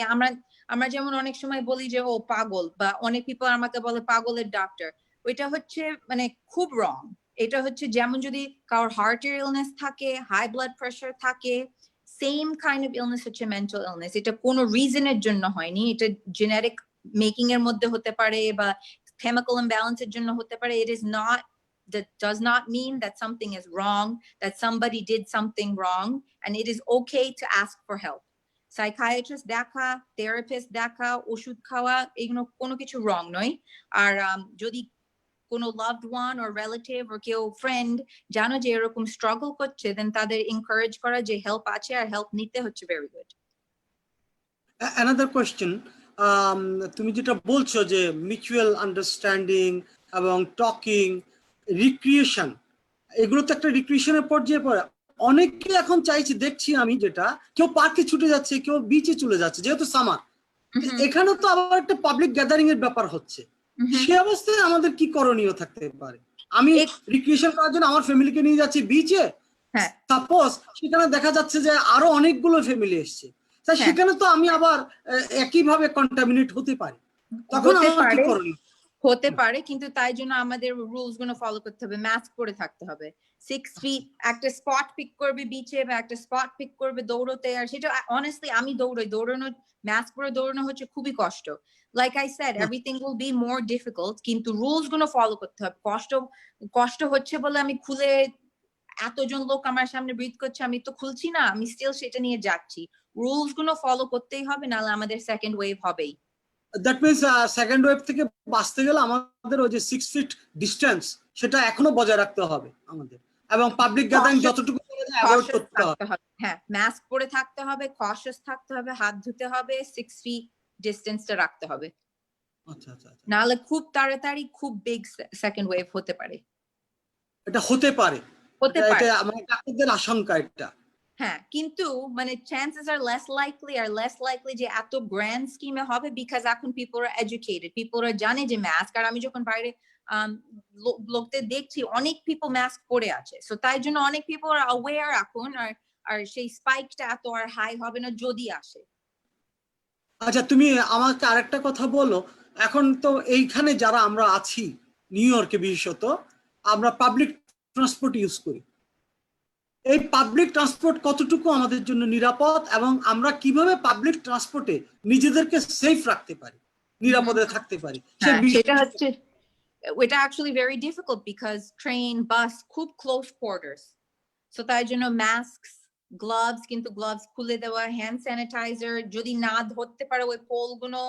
আমরা যেমন অনেক সময় বলি যে ও পাগল, বা অনেক পিপল আমাকে বলে পাগলের ডাক্তার, ওইটা হচ্ছে মানে খুব রং। এটা হচ্ছে যেমন যদি কারোর হার্টের ইলনেস থাকে, হাই ব্লাড প্রেশার থাকে, সেম কাইন্ড অফ ইলনেস হচ্ছে মেন্টাল ইলনেস। এটা কোনো রিজনের জন্য হয়নি, এটা জেনেটিক মেকিং এর মধ্যে হতে পারে বা কেমিক্যাল ইমব্যালেন্সের জন্য হতে পারে। It is not, that does not mean that something is wrong, that somebody did something wrong, and it is okay to ask for help. Psychiatrist দেখা, therapist দেখা, ওষুধ খাওয়া, এগুলো কোনো কিছু wrong নয়। আর যদি কোনো loved one or relative or কেউ friend জানো যে এরকম struggle করছে, then তাদের encourage করা যে help আছে আর help নিতে হচ্ছে very good. Another question, তুমি যেটা বলছো যে মিউচুয়াল আন্ডারস্ট্যান্ডিং এবং টকিং, রিক্রিয়েশন, এগুলো তো একটা রিক্রিয়েশনের পর্যায়ে পড়ে। অনেকে এখন চাইছে, দেখছি আমি যেটা, কেউ পার্কে ছুটে যাচ্ছে, কেউ বিচে চলে যাচ্ছে, যেহেতু সামার। এখানে তো আবার একটা পাবলিক গ্যাদারিং এর ব্যাপার হচ্ছে। সে অবস্থায় আমাদের কি করণীয় থাকতে পারে? আমি রিক্রিয়েশন করার জন্য আমার ফ্যামিলিকে নিয়ে যাচ্ছি বিচে, সাপোজ সেখানে দেখা যাচ্ছে যে আরো অনেকগুলো ফ্যামিলি এসছে, সেখানে তো আমি আবার একইভাবে কন্টামিনেট হতে পারি, তখন আমার কি করণীয়? হতে পারে, কিন্তু তাই জন্য আমাদের রুলস গুলো ফলো করতে হবে, মাস্ক পরে থাকতে হবে। 6 ফিট একটা স্পট পিক করবে বিচে, বা একটা স্পট পিক করবে দৌড়তে, আর সেটা অনেস্টলি আমি দৌড়ানো মাস্ক পরে দৌড়ানো হচ্ছে খুবই কষ্ট। Like I said, everything will be more difficult, কিন্তু রুলস গুলো ফলো করতে হবে। কষ্ট হচ্ছে বলে আমি খুলে, এতজন লোক আমার সামনে ব্রিথ করছে, আমি তো খুলছি না, আমি স্টিল সেটা নিয়ে যাচ্ছি। রুলস গুলো ফলো করতেই হবে, নাহলে আমাদের সেকেন্ড ওয়েভ হবেই। দ্যাট মিন্স সেকেন্ড ওয়েভ থেকে বাঁচতে গেলে আমাদের ওই যে 6 ফিট ডিস্টেন্স, সেটা এখনো বজায় রাখতে হবে আমাদের, এবং পাবলিক গ্যাদারিং যতটুকু অ্যাভয়েড করতে হবে। হ্যাঁ, মাস্ক পরে থাকতে হবে, কশাস থাকতে হবে, হাত ধুতে হবে, 6 ফিট ডিস্টেন্সটা রাখতে হবে। আচ্ছা আচ্ছা, নাহলে খুব তাড়াতাড়ি খুব বিগ সেকেন্ড ওয়েভ হতে পারে। এটা হতে পারে, এটা আমাদের ডাক্তারদের আশঙ্কা এটা। হ্যাঁ, কিন্তু মানে chances are less likely যে এত গ্র্যান্ড স্কিমে হবে, বিকজ এখন পিপল আর এডুকেটেড, পিপল আর জানে যে মাস্ক। আর আমি যখন বাইরে লোকদের দেখছি, অনেক পিপল মাস্ক পরে আছে, সো তাই জন্য অনেক পিপল আর অ্যাওয়্যার এখন, আর সেই স্পাইকটা এত আর হাই হবে না যদি আসে। আচ্ছা, তুমি আমাকে আরেকটা কথা বলো, এখন তো এইখানে যারা আমরা আছি নিউ ইয়র্কে বিশেষত, আমরা পাবলিক ট্রান্সপোর্ট ইউজ করি। এই পাবলিক ট্রান্সপোর্ট কতটুকু আমাদের জন্য নিরাপদ, এবং আমরা কিভাবে পাবলিক ট্রান্সপোর্টে নিজেদেরকে সেফ রাখতে পারি, নিরাপদে থাকতে পারি? সেটা হচ্ছে, এটা actually very difficult because train, bus খুব close quarters, so তাই জন্য masks, gloves, কিন্তু gloves খুলে দেওয়া, hand sanitizer, যদি না ধরতে পারো ওই পোল গুলো,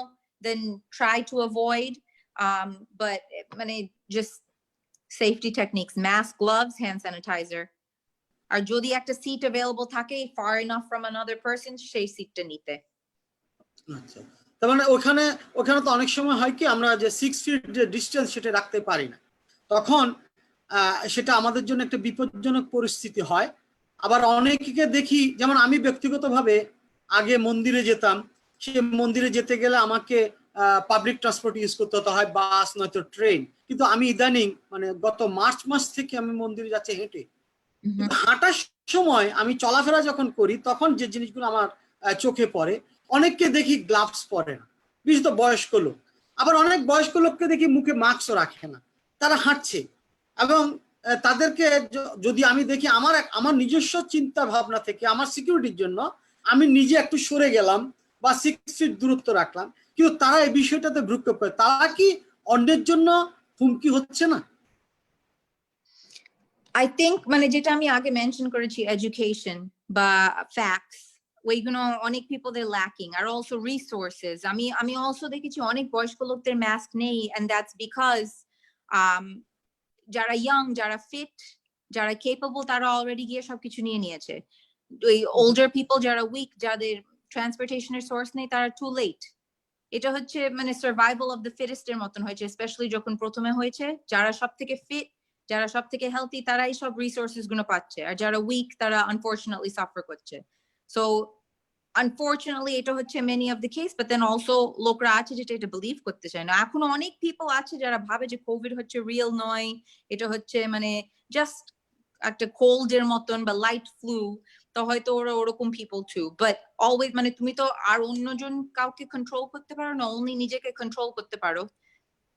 then try to avoid, but মানে just safety techniques, mask, gloves, hand sanitizer. আর যদি একটা সিট অ্যাভেলেবল থাকে far enough from another person, সেই সিটটা নিতে। আচ্ছা, তার মানে ওখানে তো অনেক সময় হয় কি, আমরা যে 6 ফিট যে ডিসটেন্স সেটা রাখতে পারি না, তখন সেটা আমাদের জন্য একটা বিপজ্জনক পরিস্থিতি হয়। আবার অনেকে দেখি, যেমন আমি ব্যক্তিগতভাবে আগে মন্দিরে যেতাম, সে মন্দিরে যেতে গেলে আমাকে পাবলিক ট্রান্সপোর্ট ইউজ করতে হতে হয়, বাস নয়তো ট্রেন। কিন্তু আমি ইদানিং মানে গত মার্চ মাস থেকে আমি মন্দিরে যাচ্ছি হেঁটে। হাঁটার সময় আমি চলাফেরা যখন করি, তখন যে জিনিসগুলো আমার চোখে পড়ে, অনেককে দেখি গ্লাভস পরে না, বিশেষত বয়স্ক লোক। আবার অনেক বয়স্ক লোককে দেখি মুখে মাস্কও রাখে না, তারা হাঁটছে। এবং তাদেরকে যদি আমি দেখি আমার নিজস্ব চিন্তা ভাবনা থেকে আমার সিকিউরিটির জন্য আমি নিজে একটু সরে গেলাম বা 6 ফিট দূরত্ব রাখলাম, কিন্তু তারা এই বিষয়টাতে ভ্রুক্ষেপ করে, তারা কি অন্যের জন্য হুমকি হচ্ছে না? I think মানে যেটা আমি আগে মেনশন করেছি, এডুকেশন বা ফ্যাক্টস, ওইগুলো অনেক পিপলদের ল্যাকিং, আর অলসো রিসোর্সেস। আমি অলসো দেখেছি অনেক বয়স্ক লোকদের মাস্ক নেই, এন্ড দ্যাটস বিকজ যারা ইয়াং, যারা ফিট, যারা কেপেবল, তারা অলরেডি গিয়ে সবকিছু নিয়ে নিয়েছে। ওই ওল্ডার পিপল যারা উইক, যাদের ট্রান্সপোর্টেশনের সোর্স নেই, তারা টু লেট। এটা হচ্ছে মানে সার্ভাইভাল অফ দ্য ফিটেস্ট এর মতন হয়েছে, স্পেশালি যখন প্রথমে হয়েছে। যারা সব থেকে ফিট, যারা সব থেকে হেলথি, তারাই সব রিসোর্সেস গুলো পাচ্ছে, আর যারা উইক তারা আনফরচুনেটলি সাফার করছে। সো আনফরচুনেটলি এটা হচ্ছে many of the case, but then also লোকরা আছে যেটা এটা বিলিভ করতে চায় না। এখনো অনেক পিপল আছে যারা ভাবে যে কোভিড হচ্ছে রিয়েল নয়, এটা হচ্ছে মানে জাস্ট একটা কোল্ড এর মতন বা লাইট ফ্লু। তো হয়তো ওরা ওরকম পিপল টু, বাট অলওয়েজ মানে তুমি তো আর অন্যজন কাউকে কন্ট্রোল করতে পারো না, অনলি নিজেকে কন্ট্রোল করতে পারো।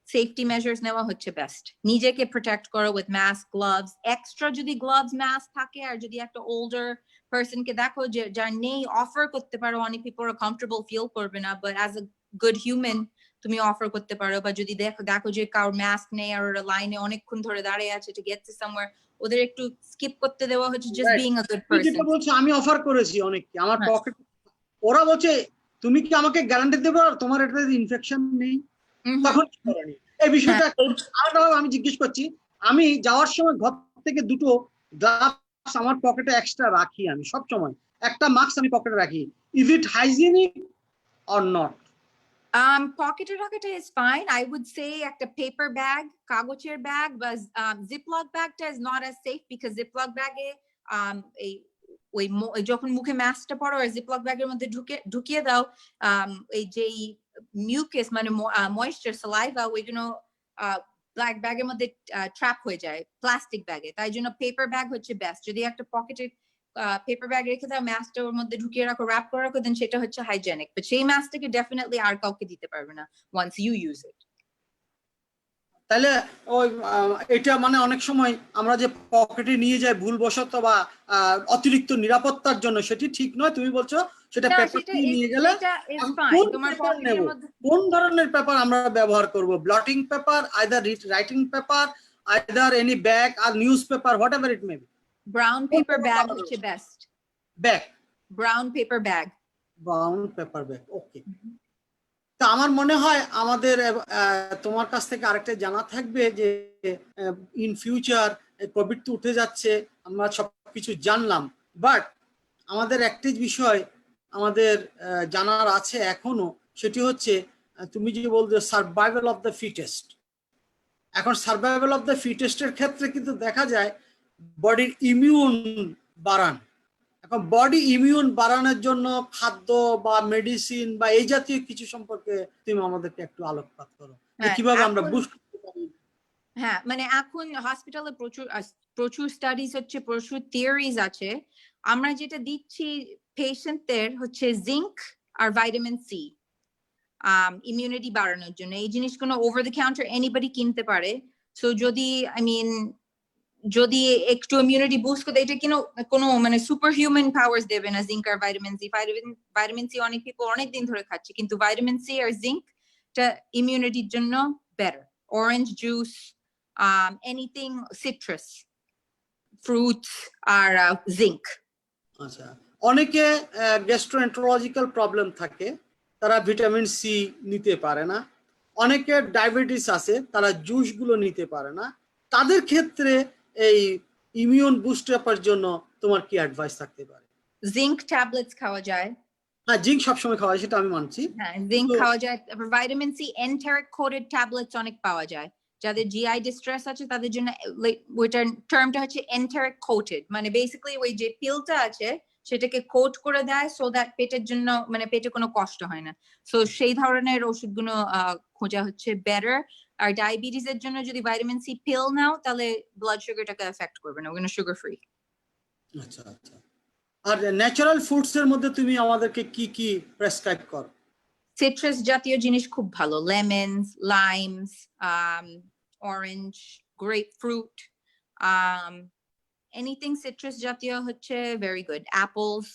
সেফটি মেজার্স নেওয়া হচ্ছে বেস্ট, নিজেকে প্রোটেক্ট করো উইথ মাস্ক, গ্লাভস, এক্সট্রা যদি গ্লাভস মাস্ক থাকে। আর যদি একটা ওল্ডার পারসন কে দেখো যে যার নেই, অফার করতে পারো। অনেক পিপল কমফোর্টেবল ফিল করবে না, but as a good human তুমি অফার করতে পারো। বা যদি দেখো যে কারোর মাস্ক নেই আর ওরা লাইনে অনেকক্ষণ ধরে দাঁড়িয়ে আছে টু গেট টু সামওয়্যার, ওদের একটু স্কিপ করতে দেওয়া হচ্ছে, just being a good person. যেটা বলছে আমি অফার করেছি অনেককে আমার পকেট, ওরা বলছে তুমি কি আমাকে গ্যারান্টি দেবে আর তোমার এটাতে ইনফেকশন নেই? তখন কি করেনি এই বিষয়টা আলাদাভাবে আমি জিজ্ঞেস করছি। আমি যাওয়ার সময় ঘর থেকে দুটো গ্লাভস আমার পকেটে এক্সট্রা রাখি, আমি সব সময় একটা মাস্ক আমি পকেটে রাখি। Is it hygienic or not? পকেটে রাখাটা is fine. I would say একটা পেপার ব্যাগ, কাগজের ব্যাগ বা জিপলক ব্যাগটা is not as safe, because Ziploc ব্যাগে এই ওই যখন মুখে মাস্কটা পরো আর জিপলক ব্যাগের মধ্যে ঢুকিয়ে দাও, এই যেই মিউকাস মানে ময়েশ্চার, সালাইভা, ওইগুলো ব্ল্যাক ব্যাগের মধ্যে ট্র্যাপ হয়ে যায় প্লাস্টিক ব্যাগে। তাই জন্য পেপার ব্যাগ হচ্ছে বেস্ট। যদি একটা পকেটে পেপার ব্যাগ রেখে দাও, মাস্কটা ওর মধ্যে ঢুকিয়ে রাখো, র‍্যাপ করে রাখো, দেন সেটা হচ্ছে হাইজেনিক। বাট সেই মাস্কটাকে ডেফিনেটলি আর কাউকে দিতে পারবে না ওয়ান্স ইউ ইউজ ইট। তাহলে ওই এটা মানে অনেক সময় আমরা যে পকেটে নিয়ে যাই ভুলবশত বা অতিরিক্ত নিরাপত্তার জন্য, সেটি ঠিক নয়। তুমি বলছো সেটা পেপার নিয়ে গেলে কোন ধরনের পেপার আমরা ব্যবহার করব? Blotting paper, either writing paper, either any bag আর newspaper, whatever it may be. Brown paper bag হচ্ছে best. Bag, brown paper bag, brown paper bag, okay. তা আমার মনে হয় আমাদের তোমার কাছ থেকে আরেকটা জানা থাকবে যে ইন ফিউচার কোভিড তো উঠে যাচ্ছে, আমরা সবকিছু জানলাম, বাট আমাদের একটি বিষয় আমাদের জানার আছে এখনো, সেটি হচ্ছে তুমি যে বলছো সার্ভাইভাল অফ দ্য ফিটেস্ট। এখন সার্ভাইভাল অফ দ্য ফিটেস্টের ক্ষেত্রে কিন্তু দেখা যায় বডির ইমিউন বাড়ান। এখন বডি ইমিউন বাড়ানোর জন্য খাদ্য বা মেডিসিন বা এই জাতীয় কিছু সম্পর্কে তুমি আমাদেরকে একটু আলোকপাত করো, কিভাবে আমরা বুস্ট করতে পারি। হ্যাঁ, মানে এখন হসপিটালে প্রচুর স্টাডিজ হচ্ছে, প্রচুর থিওরিজ আছে। আমরা যেটা দিচ্ছি পেশেন্টদের হচ্ছে জিঙ্ক আর ভাইটামিন সি ইমিউনিটি বাড়ানোর জন্য। এই জিনিসগুলো ওভার দ্য কাউন্টার এনিবডি কিনতে পারে। সো যদি যদি একটু ইমিউনিটি বুস্ট করতে, এটা কোনো মানে সুপার হিউম্যান পাওয়ার্স দেবে না জিঙ্ক আর ভাইটামিন সি। ভাইটামিন সি অনেক পিপল অনেকদিন ধরে খাচ্ছে, কিন্তু ভাইটামিন সি আর জিঙ্কটা ইমিউনিটির জন্য better. Orange juice, anything citrus fruits আর জিঙ্ক। আচ্ছা, অনেকে গ্যাস্ট্রোএন্টারোলজিক্যাল প্রবলেম থাকে, তারা ভিটামিন সি নিতে পারে না। অনেকের ডায়াবেটিস আছে, তারা জুস গুলো নিতে পারে না। তাদের ক্ষেত্রে এই ইমিউন বুস্ট আপের জন্য তোমার কি অ্যাডভাইস থাকতে পারে? জিঙ্ক ট্যাবলেটস খাওয়া যায়। হ্যাঁ, জিঙ্ক সবসময় খাওয়া যায়, সেটা আমি মানছি। হ্যাঁ, জিঙ্ক খাওয়া যায়। Vitamin C enteric coated tablets অনেক পাওয়া যায়। যাদের জিআই ডিস্ট্রেস আছে তাদের জন্য ওইটার টার্মটা হচ্ছে এন্টেরিক কোটেড, মানে বেসিক্যালি ওই যে পিলটা আছে সেটাকে কোট করে দেয় সো দ্যাট পেটের জন্য মানে পেটে কোনো কষ্ট হয় না। সো সেই ধরনের ওষুধগুলো খোঁজা হচ্ছে বেটার। আর ডায়াবেটিস এর জন্য যদি ভাইটামিন সি পিল নাও, তাহলে ব্লাড সুগারটাকে এফেক্ট করবে না, ওগুলো সুগার ফ্রি। আচ্ছা আচ্ছা। আর ন্যাচারাল ফ্রুটস এর মধ্যে তুমি আমাদেরকে কি কি প্রেসক্রাইব করো? সিট্রাস জাতীয় জিনিস খুব ভালো, lemons, limes, orange, grapefruit, Anything citrus জাতীয় হচ্ছে very good. Apples,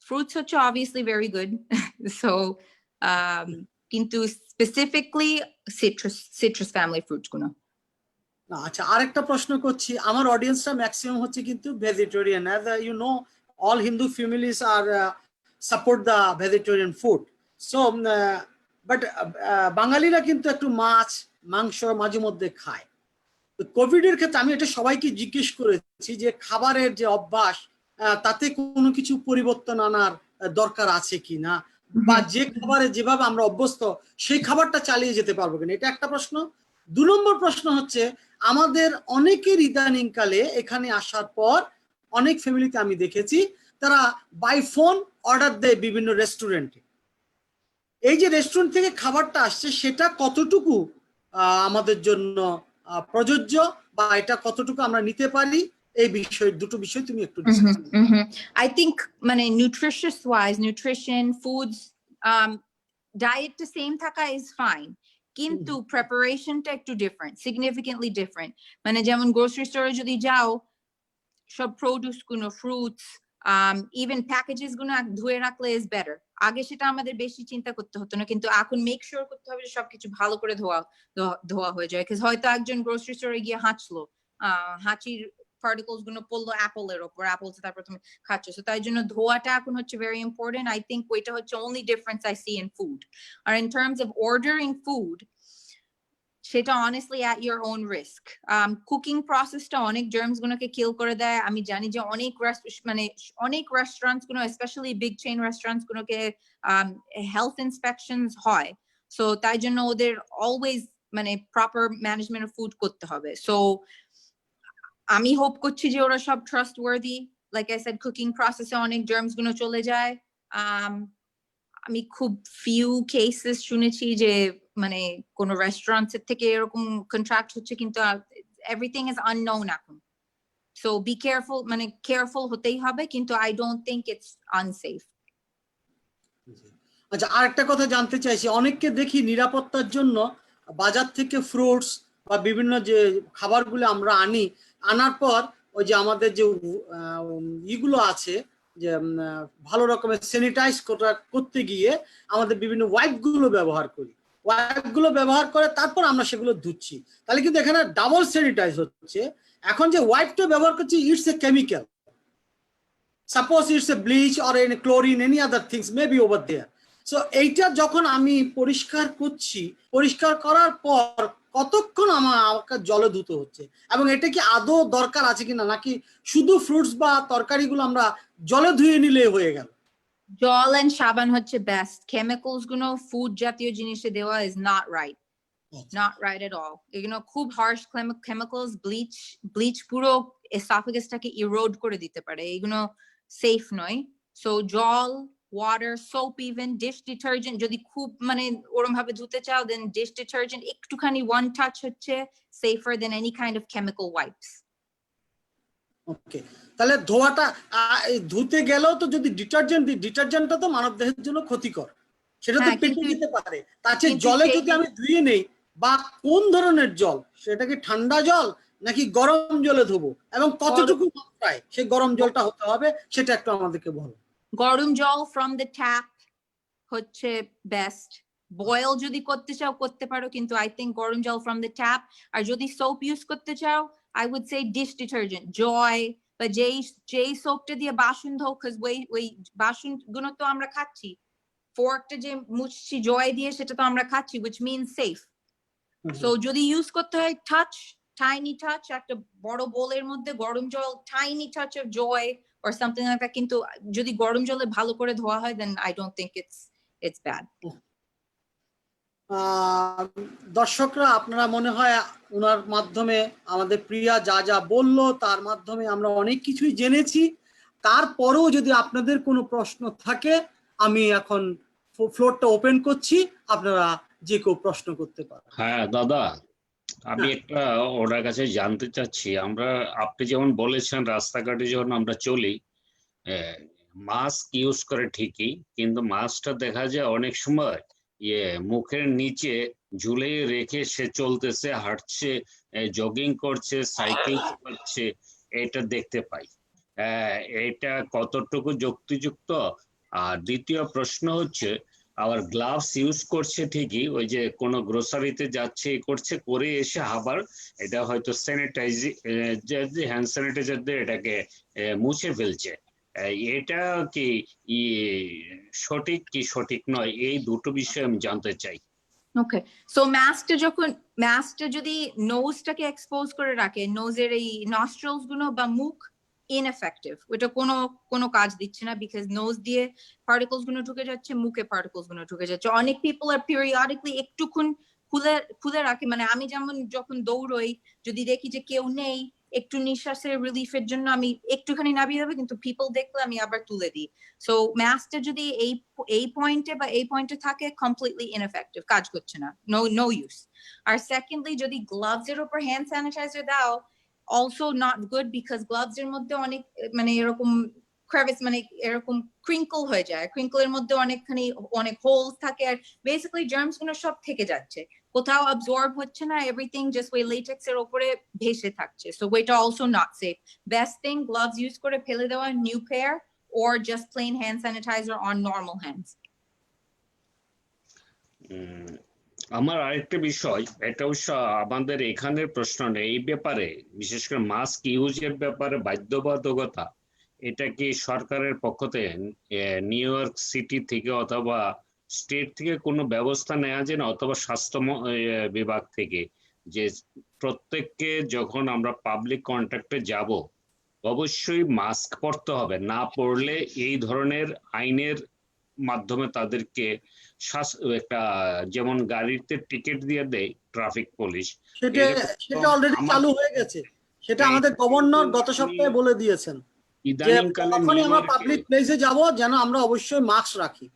fruits হচ্ছে obviously very good. So কিন্তু specifically citrus family fruits গুলো। আচ্ছা, আরেকটা প্রশ্ন করছি, আমার অডিয়েন্সটা ম্যাক্সিমাম হচ্ছে কিন্তু vegetarian, as you know all Hindu families are support the vegetarian food, so but বাঙালিরা কিন্তু একটু মাছ মাংস মাঝে মধ্যে খায়। তো কোভিডের ক্ষেত্রে আমি এটা সবাইকে জিজ্ঞেস করেছি যে খাবারের যে অভ্যাস তাতে কোনো কিছু পরিবর্তন আনার দরকার আছে কিনা, বা যে খাবারে যেভাবে আমরা অভ্যস্ত সেই খাবারটা চালিয়ে যেতে পারবো কিনা, এটা একটা প্রশ্ন। 2 নম্বর প্রশ্ন হচ্ছে, আমাদের অনেকের ইদানিংকালে এখানে আসার পর অনেক ফ্যামিলিতে আমি দেখেছি তারা বাই ফোন অর্ডার দেয় বিভিন্ন রেস্টুরেন্টে। এই যে রেস্টুরেন্ট থেকে খাবারটা আসছে সেটা কতটুকু আমাদের জন্য প্রযোজ্য, বা এটা কতটুকু আমরা নিতে পারি, এই বিষয় দুটো বিষয় তুমি একটু I think মানে nutritious wise, nutrition, foods, diet the same থাকা is fine, কিন্তু প্রিপারেশনটা একটু ডিফারেন্ট, সিগনিফিকেন্টলি ডিফারেন্ট। মানে যেমন গ্রোসারি স্টোরে যদি যাও, সব প্রোডিউস গুলো, ফ্রুটস, ইভেন প্যাকেজেস গুলো ধুয়ে রাখলে ইজ বেটার। আগে সেটা আমাদের বেশি চিন্তা করতে হতো না, কিন্তু এখন মেক শিওর করতে হবে যে সবকিছু ভালো করে ধোয়া হয়ে যায়। বিকজ হয়তো একজন গ্রোসারি স্টোরে গিয়ে হাঁচলো, হাঁচির পার্টিকলস গুলো পড়লো অ্যাপলের ওপর, অ্যাপল তারপর তুমি খাচ্ছ, সো তাই জন্য ধোয়াটা এখন হচ্ছে ভেরি ইম্পর্টেন্ট। আই থিঙ্ক ওইটা হচ্ছে only difference I see in food. R in terms of ordering food, সেটা honestly at your own risk. Cooking processটা অনেক germs গুলোকে kill করে দেয়। আমি জানি যে অনেক restaurants গুলো, especially big chain restaurants গুলোকে health inspections হয়, so তাই জন্য ওদের always মানে proper management of food করতে হবে। So আমি হোপ করছি যে ওরা সব trustworthy, like I said, cooking process এ অনেক germs গুলো চলে যায়। আমি খুব few cases শুনেছি যে মানে কোন রেস্টুরেন্টস থেকে এরকম কন্ট্রাক্ট হচ্ছে, কিন্তু everything is unknown এখন, so be careful, মানে careful হতেই হবে, কিন্তু I don't think it's unsafe. আচ্ছা, আরেকটা কথা জানতে চাইছি, অনেককে দেখি নিরাপত্তার জন্য বাজার থেকে ফ্রুটস বা বিভিন্ন যে খাবারগুলো আমরা আনার পর ওই যে আমাদের যে ইগুলো আছে যে ভালো রকমের স্যানিটাইজ করতে গিয়ে আমাদের বিভিন্ন ওয়াইপ গুলো ব্যবহার করি, ওয়াইপ গুলো ব্যবহার করে তারপর আমরা সেগুলো ধুচ্ছি, তাহলে কিন্তু এখানে ডাবল স্যানিটাইজ হচ্ছে। এখন যে ওয়াইপটা ব্যবহার করছি, it's a chemical, suppose it's a bleach or an chlorine, any other things may be over there. So এইটা যখন আমি পরিষ্কার করছি, পরিষ্কার করার পর কতক্ষণ আমাকে জলে ধুতে হচ্ছে, এবং এটা কি আদৌ দরকার আছে কিনা, নাকি শুধু ফ্রুটস বা তরকারিগুলো আমরা জলে ধুয়ে নিলে হয়ে গেল? জল এন্ড সাবান হচ্ছে বেস্ট। কেমিক্যালস গুলো ফুড জাতীয় জিনিসে দেওয়া is not right, not right at all. খুব harsh chemicals, bleach পুরো esophagus-টাকে erode করে দিতে পারে, এগুলো সেফ নয়। সো জল, water, soap, even dish detergent যদি খুব মানে ওরম ভাবে ধুতে চাও, then dish detergent একটুখানি one touch হচ্ছে safer than any kind of chemical wipes. ওকে, তাহলে ধোয়াটা ধুতে গেলেও তো যদি ডিটারজেন্টটা তো মানবদেহের জন্য ক্ষতিকর, সেটা তো পেটে যেতে পারে। তাছাড়া জলে যদি আমি ধুয়ে নেই, বা কোন ধরনের জল, সেটা কি ঠান্ডা জল নাকি গরম জলে ধোবো, এবং কতটুকু মাত্রায় সেই গরম জলটা হতে হবে, সেটা একটু আমাদেরকে বলো। গরম জল from the tap হচ্ছে বেস্ট। বয়েল যদি করতে চাও করতে পারো, কিন্তু আই থিঙ্ক গরম জল from the tap। আর যদি সোপ ইউজ করতে চাও, I would say dish detergent, Joy, বা যেই সোপটা দিয়ে বাসন ধো, because ওই বাসন গুলো তো আমরা খাচ্ছি, ফোর্কটা যে মুছছি জয় দিয়ে, সেটা তো আমরা খাচ্ছি, which means safe. So যদি ইউজ করতে হয়, tiny touch, একটা বড় বোলের মধ্যে গরম জল, tiny touch of Joy or something like that, কিন্তু যদি গরম জলে ভালো করে ধোয়া হয়, then I don't think it's bad. দর্শকরা, আপনারা মনে হয় ওনার মাধ্যমে, আমাদের প্রিয়া যা বললো তার মাধ্যমে আমরা অনেক কিছুই জেনেছি। তারপরেও যদি আপনাদের কোনো প্রশ্ন থাকে, আমি এখন ফ্লোরটা ওপেন করছি, আপনারা যে কেউ প্রশ্ন করতে পারেন। হ্যাঁ দাদা, আমি একটা ওনার কাছে জানতে চাচ্ছি, আপনি যেমন বলেছেন রাস্তাঘাটে যখন আমরা চলি মাস্ক ইউজ করে ঠিকই, কিন্তু মাস্কটা দেখা যায় অনেক সময় মুখের নিচে ঝুলে রেখে সে চলতেছে, হাঁটছে, জগিং করছে, সাইকেল চালাচ্ছে, এটা দেখতে পাই। এটা কতটুকু যুক্তিযুক্ত? আর দ্বিতীয় প্রশ্ন হচ্ছে, আবার গ্লাভস ইউজ করছে ঠিকই, ওই যে কোনো গ্রোসারিতে যাচ্ছে করছে, করে এসে আবার এটা হয়তো হ্যান্ড স্যানিটাইজার দিয়ে এটাকে মুছে ফেলছে। এটা কি সঠিক কি সঠিক নয়, এই দুটো বিষয় আমি জানতে চাই। ওকে, সো মাস্কটা যদি নোজটাকে এক্সপোজ করে রাখে, নোজের এই নস্ট্রলস গুলো বা মুখ ইনএফেক্টিভ, ওটা কোনো কাজ দিচ্ছে না, বিকজ নোজ দিয়ে পার্টিকলস গুলো ঢুকে যাচ্ছে, মুখে পার্টিকলস গুলো ঢুকে যাচ্ছে। অনেক পিপল আর পিরিয়ডিকলি একটুক্ষণ খুলে রাখে, মানে আমি যেমন যখন দৌড়ই, যদি দেখি যে কেউ নেই, একটু নিঃশ্বাসের রিলিফের জন্য আমি একটুখানি নামিয়ে দেবো, কিন্তু পিপল দেখলে আমি আবার তুলে দিই। সো মাস্কটা যদি এই পয়েন্টে থাকে, কমপ্লিটলি ইনএফেক্টিভ, কাজ করছে না, নো ইউজ। আর সেকেন্ডলি, যদি গ্লাভস এর উপর হ্যান্ড স্যানিটাইজার দাও, also not good, because gloves এর মধ্যে অনেক মানে এরকম ক্রেভিস, মানে এরকম ক্রিঙ্কল হয়ে যায়, ক্রিঙ্কলের মধ্যে অনেক হোলস থাকে, আর বেসিক্যালি জার্মস গুলো সব থেকে যাচ্ছে, কোথাও অ্যাবজর্ব হচ্ছে না, এভরিথিং জাস্ট ওই লেটেক্স এর উপরে ভেসে থাকছে। সো এটা also not safe. Best thing, gloves use করে ফেলে দেওয়া, new pair, or just plain hand sanitizer on normal hands. আমার আরেকটা বিষয়, এটা অবশ্য আমাদের এখানের প্রশ্ন নেই, এই ব্যাপারে বিশেষ করে মাস্ক ইউজের ব্যাপারে বাধ্যবাধকতা, এটা কি সরকারের পক্ষ থেকে নিউ ইয়র্ক সিটি থেকে অথবা স্টেট থেকে কোনো ব্যবস্থা নেওয়া যায় না, অথবা স্বাস্থ্য বিভাগ থেকে, যে প্রত্যেককে যখন আমরা পাবলিক কন্ট্যাক্টে যাব অবশ্যই মাস্ক পরতে হবে, না পরলে এই ধরনের আইনের মাধ্যমে তাদেরকে একটা, যেমন গাড়িতে টিকিট দিয়ে দেয় ট্রাফিক পুলিশ, সেটা অলরেডি চালু হয়ে গেছে। সেটা আমাদের গভর্নর গত সপ্তাহে বলে দিয়েছেন যে যখনই আমরা পাবলিক প্লেসে যাব যেন আমরা অবশ্যই মাস্ক রাখি।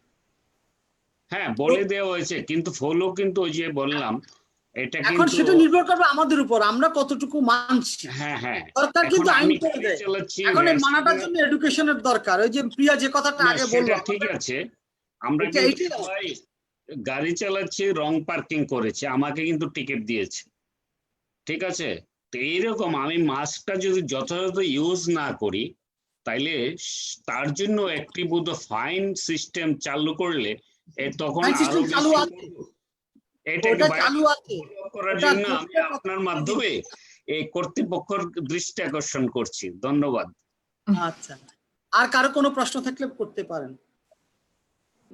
হ্যাঁ, বলে দেওয়া হয়েছে, কিন্তু ফলো কিন্তু ওই যে বললাম, এটা এখন কিন্তু সেটা নির্ভর করবে আমাদের উপর, আমরা কতটুকু মানছি। হ্যাঁ, সরকার কিন্তু আইন করে দেয়, এখন এই মানাটার জন্য এডুকেশনের দরকার। ওই যে প্রিয়া যে কথাটা আগে বললো, ঠিক আছে, আমরা কিন্তু সবাই গাড়ি চালাচ্ছি, রং পার্কিং করেছে, আমাকে কিন্তু টিকিট দিয়েছে, ঠিক আছে? তো এইরকম আমি মাস্কটা যদি যথাযথ ইউজ না করি, তাইলে তার জন্য একটি বোধ ফাইন সিস্টেম চালু করলে তখন আরো এটাকে করার জন্য আমি আপনার মাধ্যমে এই কর্তৃপক্ষের দৃষ্টি আকর্ষণ করছি। ধন্যবাদ। আচ্ছা, আর কারো কোনো প্রশ্ন থাকলে করতে পারেন।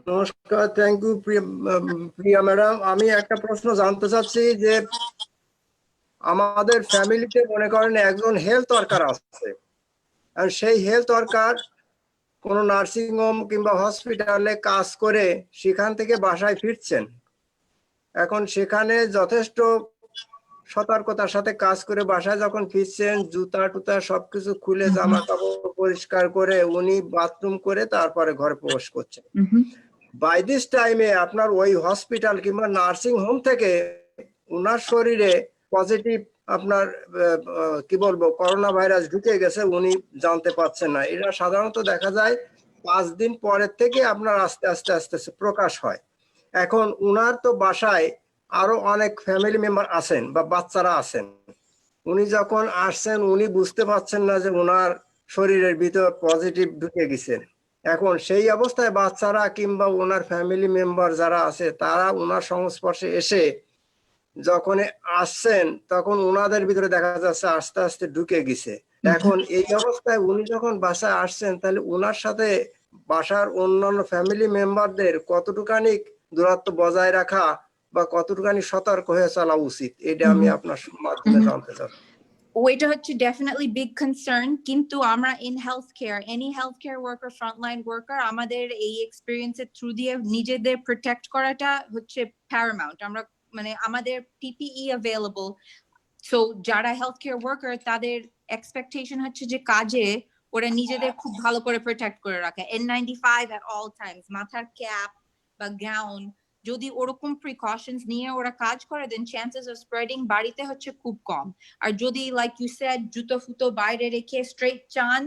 নমস্কার, থ্যাংক ইউ প্রিয়া ম্যাডাম। আমি একটা প্রশ্ন জানতে চাচ্ছি যে আমাদের ফ্যামিলিতে মনে করেন একজন হেলথ ওয়ার্কার আছে, আর সেই হেলথ ওয়ার্কার কোনো নার্সিং হোম কিংবা হসপিটালে কাজ করে সেখান থেকে বাসায় ফিরছেন। এখন সেখানে যথেষ্ট সতর্কতার সাথে কাজ করে বাসায় যখন ফিরছেন, জুতা টুতা সবকিছু খুলে জামা কাপড় পরিষ্কার করে উনি বাথরুম করে তারপরে ঘরে প্রবেশ করছেন। বাই দিস টাইমে আপনার ওই হসপিটাল কিংবা নার্সিং হোম থেকে উনার শরীরে পজিটিভ আপনার কি বলবো করোনা ভাইরাস ঢুকে গেছে, উনি জানতে পারছেন না। এটা সাধারণত দেখা যায় 5 দিন পরের থেকে আপনার আস্তে আস্তে আস্তে প্রকাশ হয়। এখন উনার তো বাসায় আরো অনেক ফ্যামিলি মেম্বার আছেন বা বাচ্চারা আছেন, উনি যখন আসছেন উনি বুঝতে পারছেন না যে উনার শরীরের ভিতর পজিটিভ ঢুকে গেছে। এখন সেই অবস্থায় বাচ্চারা কিংবা ওনার ফ্যামিলি মেম্বার যারা আছে তারা ওনার সংস্পর্শে এসে যখন আসছেন তখন ওনাদের ভিতরে দেখা যাচ্ছে আস্তে আস্তে ঢুকে গেছে। এখন এই অবস্থায় উনি যখন বাসায় আসছেন, তাহলে ওনার সাথে বাসার অন্যান্য ফ্যামিলি মেম্বারদের কতটুকানি দূরত্ব বজায় রাখা বা কতটুকানি সতর্ক হয়ে চলা উচিত, এটা আমি আপনার মাধ্যমে জানতে চাই। ওইটা হচ্ছে ডেফিনেটলি বিগ কনসার্ন, কিন্তু আমরা in health care, any health care worker, frontline worker, আমাদের এই এক্সপিরিয়েন্সের থ্রু দিয়ে নিজেদের প্রোটেক্ট করাটা হচ্ছে প্যারামাউন্ট। আমরা মানে আমাদের পিপিই অ্যাভেলেবল, সো যারা হেলথ কেয়ার ওয়ার্কার তাদের এক্সপেকটেশন হচ্ছে যে কাজে ওরা নিজেদের খুব ভালো করে প্রোটেক্ট করে রাখে, N95 at all times, মাথার ক্যাপ বা গাউন, যদি ওরকম প্রিকশনস নিয়ে ওরা কাজ করে দেন চান্সেস অফ স্প্রেডিং বাড়িতে হচ্ছে খুব কম। আর যদি লাইক ইউ সেড জুতো ফুতো বাইরে রেখে স্ট্রেট চান,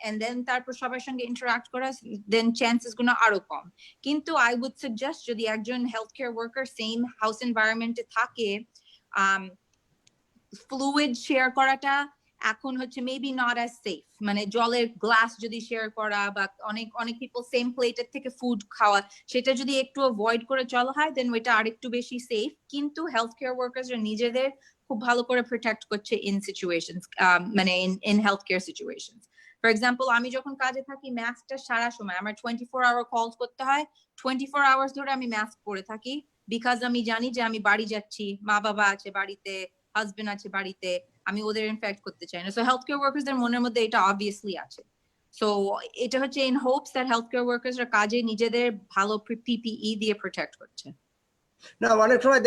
and then তারপর সবার সঙ্গে interact করা, then chances গুলো আরো কম। কিন্তু I would suggest যদি একজন healthcare worker same house environment এ থাকে, fluid share করাটা এখন হচ্ছে maybe not as safe, মানে জলের গ্লাস যদি শেয়ার করা বা অনেক people same plate এর থেকে ফুড খাওয়া, সেটা যদি একটু অ্যাভয়েড করে চলা হয় দেন ওইটা আরেকটু বেশি সেফ। কিন্তু হেলথ কেয়ার ওয়ার্কার্সরা নিজেদের খুব ভালো করে প্রোটেক্ট করছে ইন সিচুয়েশনস, মানে in health care situations. For example আমি যখন কাজে থাকি মাস্কটা সারা সময় আমার 24 আওয়ার কলস করতে হয়, 24 আওয়ার্স ধরে আমি মাস্ক পরে থাকি, বিকজ আমি জানি যে আমি বাড়ি যাচ্ছি, মা বাবা আছে বাড়িতে, হাজবেন্ড আছে বাড়িতে, আমি ওদের ইনফেক্ট করতে চাই না। সো হেলথ কেয়ার ওয়ার্কার্সদের মনের মধ্যে এটা অবভিয়াসলি আছে। সো এটা হচ্ছে in hopes that health care ওয়ার্কার্সরা কাজে নিজেদের ভালো পিপিই দিয়ে প্রোটেক্ট করছে। না, অনেক সময়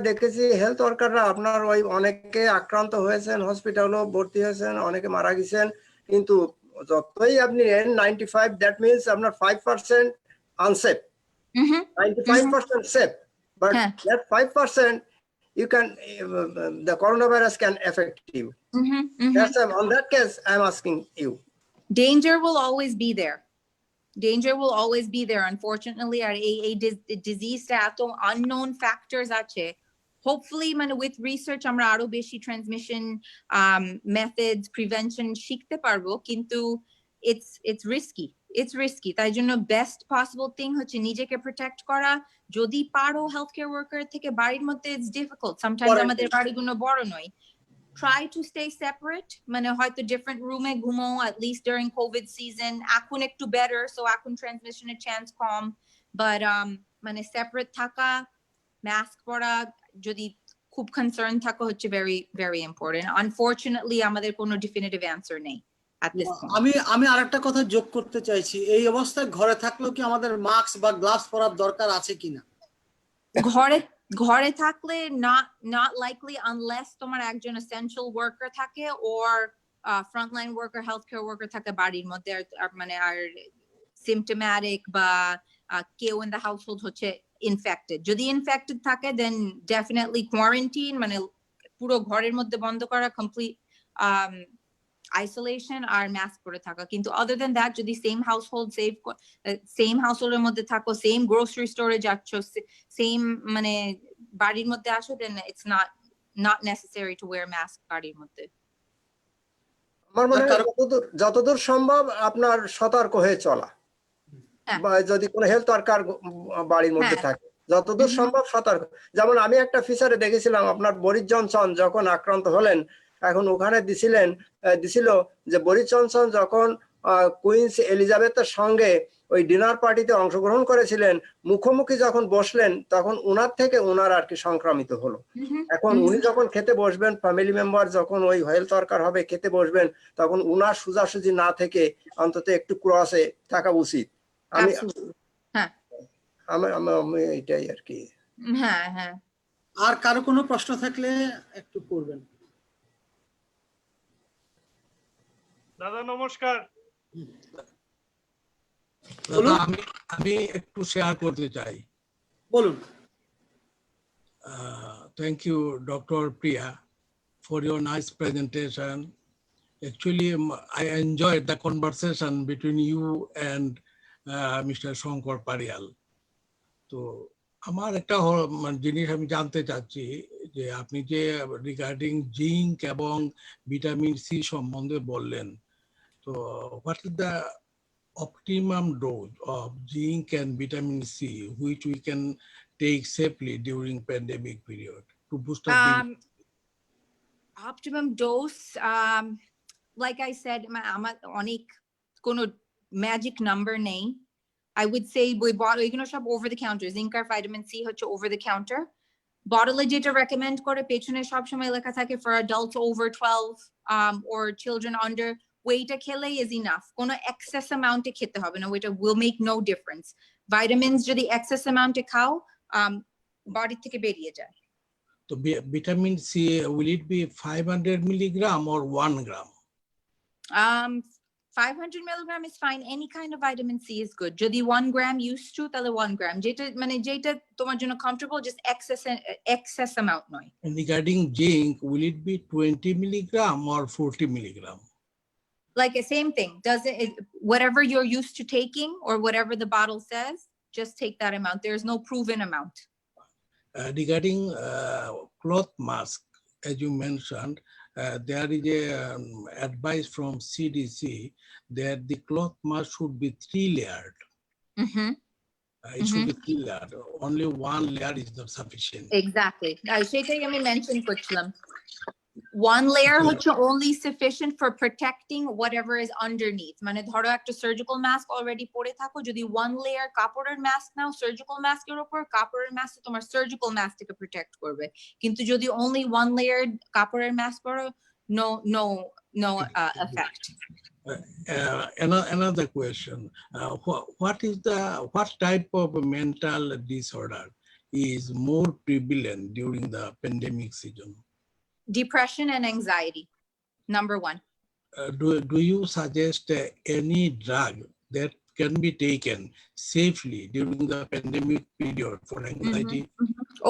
দেখেছি হেলথ ওয়ার্কাররা আপনার ওই অনেকে আক্রান্ত হয়েছেন, হসপিটালও ভর্তি হয়েছেন, অনেকে মারা গেছেন, কিন্তু যতই আপনি নেন 95 দ্যাট মিনস আপনার 5% unsafe, 95% safe, but that 5% you can the coronavirus can affect you. That's on that case I'm asking you. Danger will always be there. Danger will always be there, unfortunately. Our disease এত unknown factors আছে। Hopefully মানে with research আমরা আরো বেশি transmission methods, prevention শিখতে পারবো, কিন্তু it's risky. তাই জন্য best possible thing হচ্ছে নিজেকে protect করা। যদি পারো healthcare worker থেকে বাড়ির মধ্যে it's difficult sometimes, আমাদের বাড়িগুলো বড় নয়, try to stay separate, মানে হয়তো different room এ ঘুমো at least during COVID season, এখন একটু better, so এখন transmission এর chance কম, but মানে separate থাকা, mask পরা, যদি খুব concern থাকো হচ্ছে very very important. Unfortunately আমাদের কোনো definitive answer নেই at this point. আমি আরেকটা কথা যোগ করতে চাইছি, এই অবস্থায় ঘরে থাকলেও কি আমাদের মাস্ক বা গ্লাভস পরার দরকার আছে কিনা? ঘরে থাকলে not likely unless তোমার একজন essential worker থাকে or frontline worker, healthcare worker থাকে বাড়ির মধ্যে, মানে আর symptomatic বা কেউ in the household হচ্ছে infected, যদি infected থাকে then definitely quarantine, মানে পুরো ঘরের মধ্যে বন্ধ করা, complete isolation আর mask পরে থাকা। কিন্তু other than that যদি same household এর মধ্যে থাকো, same grocery store এ যাচ্ছ, same মানে বাড়ির মধ্যে আসো, then it's not necessary to wear mask বাড়ির মধ্যে। আমার মনে হয় যতদূর সম্ভব আপনার সতর্ক হয়ে চলা, বা যদি কোনো হেলথ ওয়ার্কার বাড়ির মধ্যে থাকে যতদূর সম্ভব সতর্ক। যেমন আমি একটা ফিচারে দেখেছিলাম আপনার বরিস জনসন যখন আক্রান্ত হলেন, এখন ওখানে দিছিল যে বরিস জনসন যখন কুইন্স এলিজাবেথের সঙ্গে ওই ডিনার পার্টিতে অংশগ্রহণ করেছিলেন, মুখোমুখি যখন বসলেন তখন উনার থেকে উনার আর কি সংক্রামিত হলো। এখন উনি যখন খেতে বসবেন, ফ্যামিলি মেম্বার যখন ওই হেলথ ওয়ার্কার হবে খেতে বসবেন, তখন উনার সোজাসুজি না থেকে অন্তত একটু ক্রসে থাকা উচিত। আমি এটাই আর কি। হ্যাঁ, আর কারো কোনো প্রশ্ন থাকলে একটু করবেন। দাদা নমস্কার। আমি একটু শেয়ার করতে চাই। বলুন। Thank you, Dr. Priya, for your nice presentation. Actually, I enjoyed the conversation between you and Mr. Shankar Parial. তো আমার একটা জিনিস আমি জানতে চাচ্ছি যে আপনি যে রিগার্ডিং জিঙ্ক এবং ভিটামিন সি সম্বন্ধে বললেন, তো what is the optimum dose of zinc and vitamin C which we can take safely during pandemic period to boost up optimum dose, like I said, আমার অনেক কোনো magic number নেই। I would say we bought এগুলো সব over the counter, zinc R vitamin C হচ্ছে over the counter। বটলে যেটা recommend করে পেছনে সব সময় লেখা থাকে for adults over 12 or children under, ওইটা খেলে is enough, কোনো excess amount এ খেতে হবে না, ওইটা will make no difference। vitamins যদি excess amount এ খাও body থেকে বেরিয়ে যায়। তো vitamin C, will it be 500 milligram or 1 gram? 500 milligram is fine. Any kind of vitamin C is good. যদি 1 gram used to, তাহলে 1 gram, যেটা তোমার জন্য comfortable, just excess amount নয়। And regarding zinc, will it be 20 milligram or 40 milligram? like the same thing. Whatever you're used to taking or whatever the bottle says, just take that amount. There's no proven amount. Regarding cloth mask, as you mentioned, there is a advice from CDC that the cloth mask should be 3-layered. Mhm. It should be 3-layered. Only 1 layer is not sufficient. Exactly. সেটাই আমি mention করছিলাম। One layer হচ্ছে only sufficient for protecting whatever is underneath. মানে ধরো একটা surgical mask already পরে থাকো, যদি 1 layer কাপড়ের মাস্ক নাও সার্জিক্যাল মাস্কের উপর, কাপড়ের মাস্ক তোমার সার্জিক্যাল মাস্ককে প্রোটেক্ট করবে। কিন্তু যদি only 1 layer কাপড়ের মাস্ক পরো, no effect. Another question: what type of mental disorder is more prevalent during the pandemic season? Depression and anxiety, number 1. Do you suggest any drug that can be taken safely during the pandemic period for anxiety?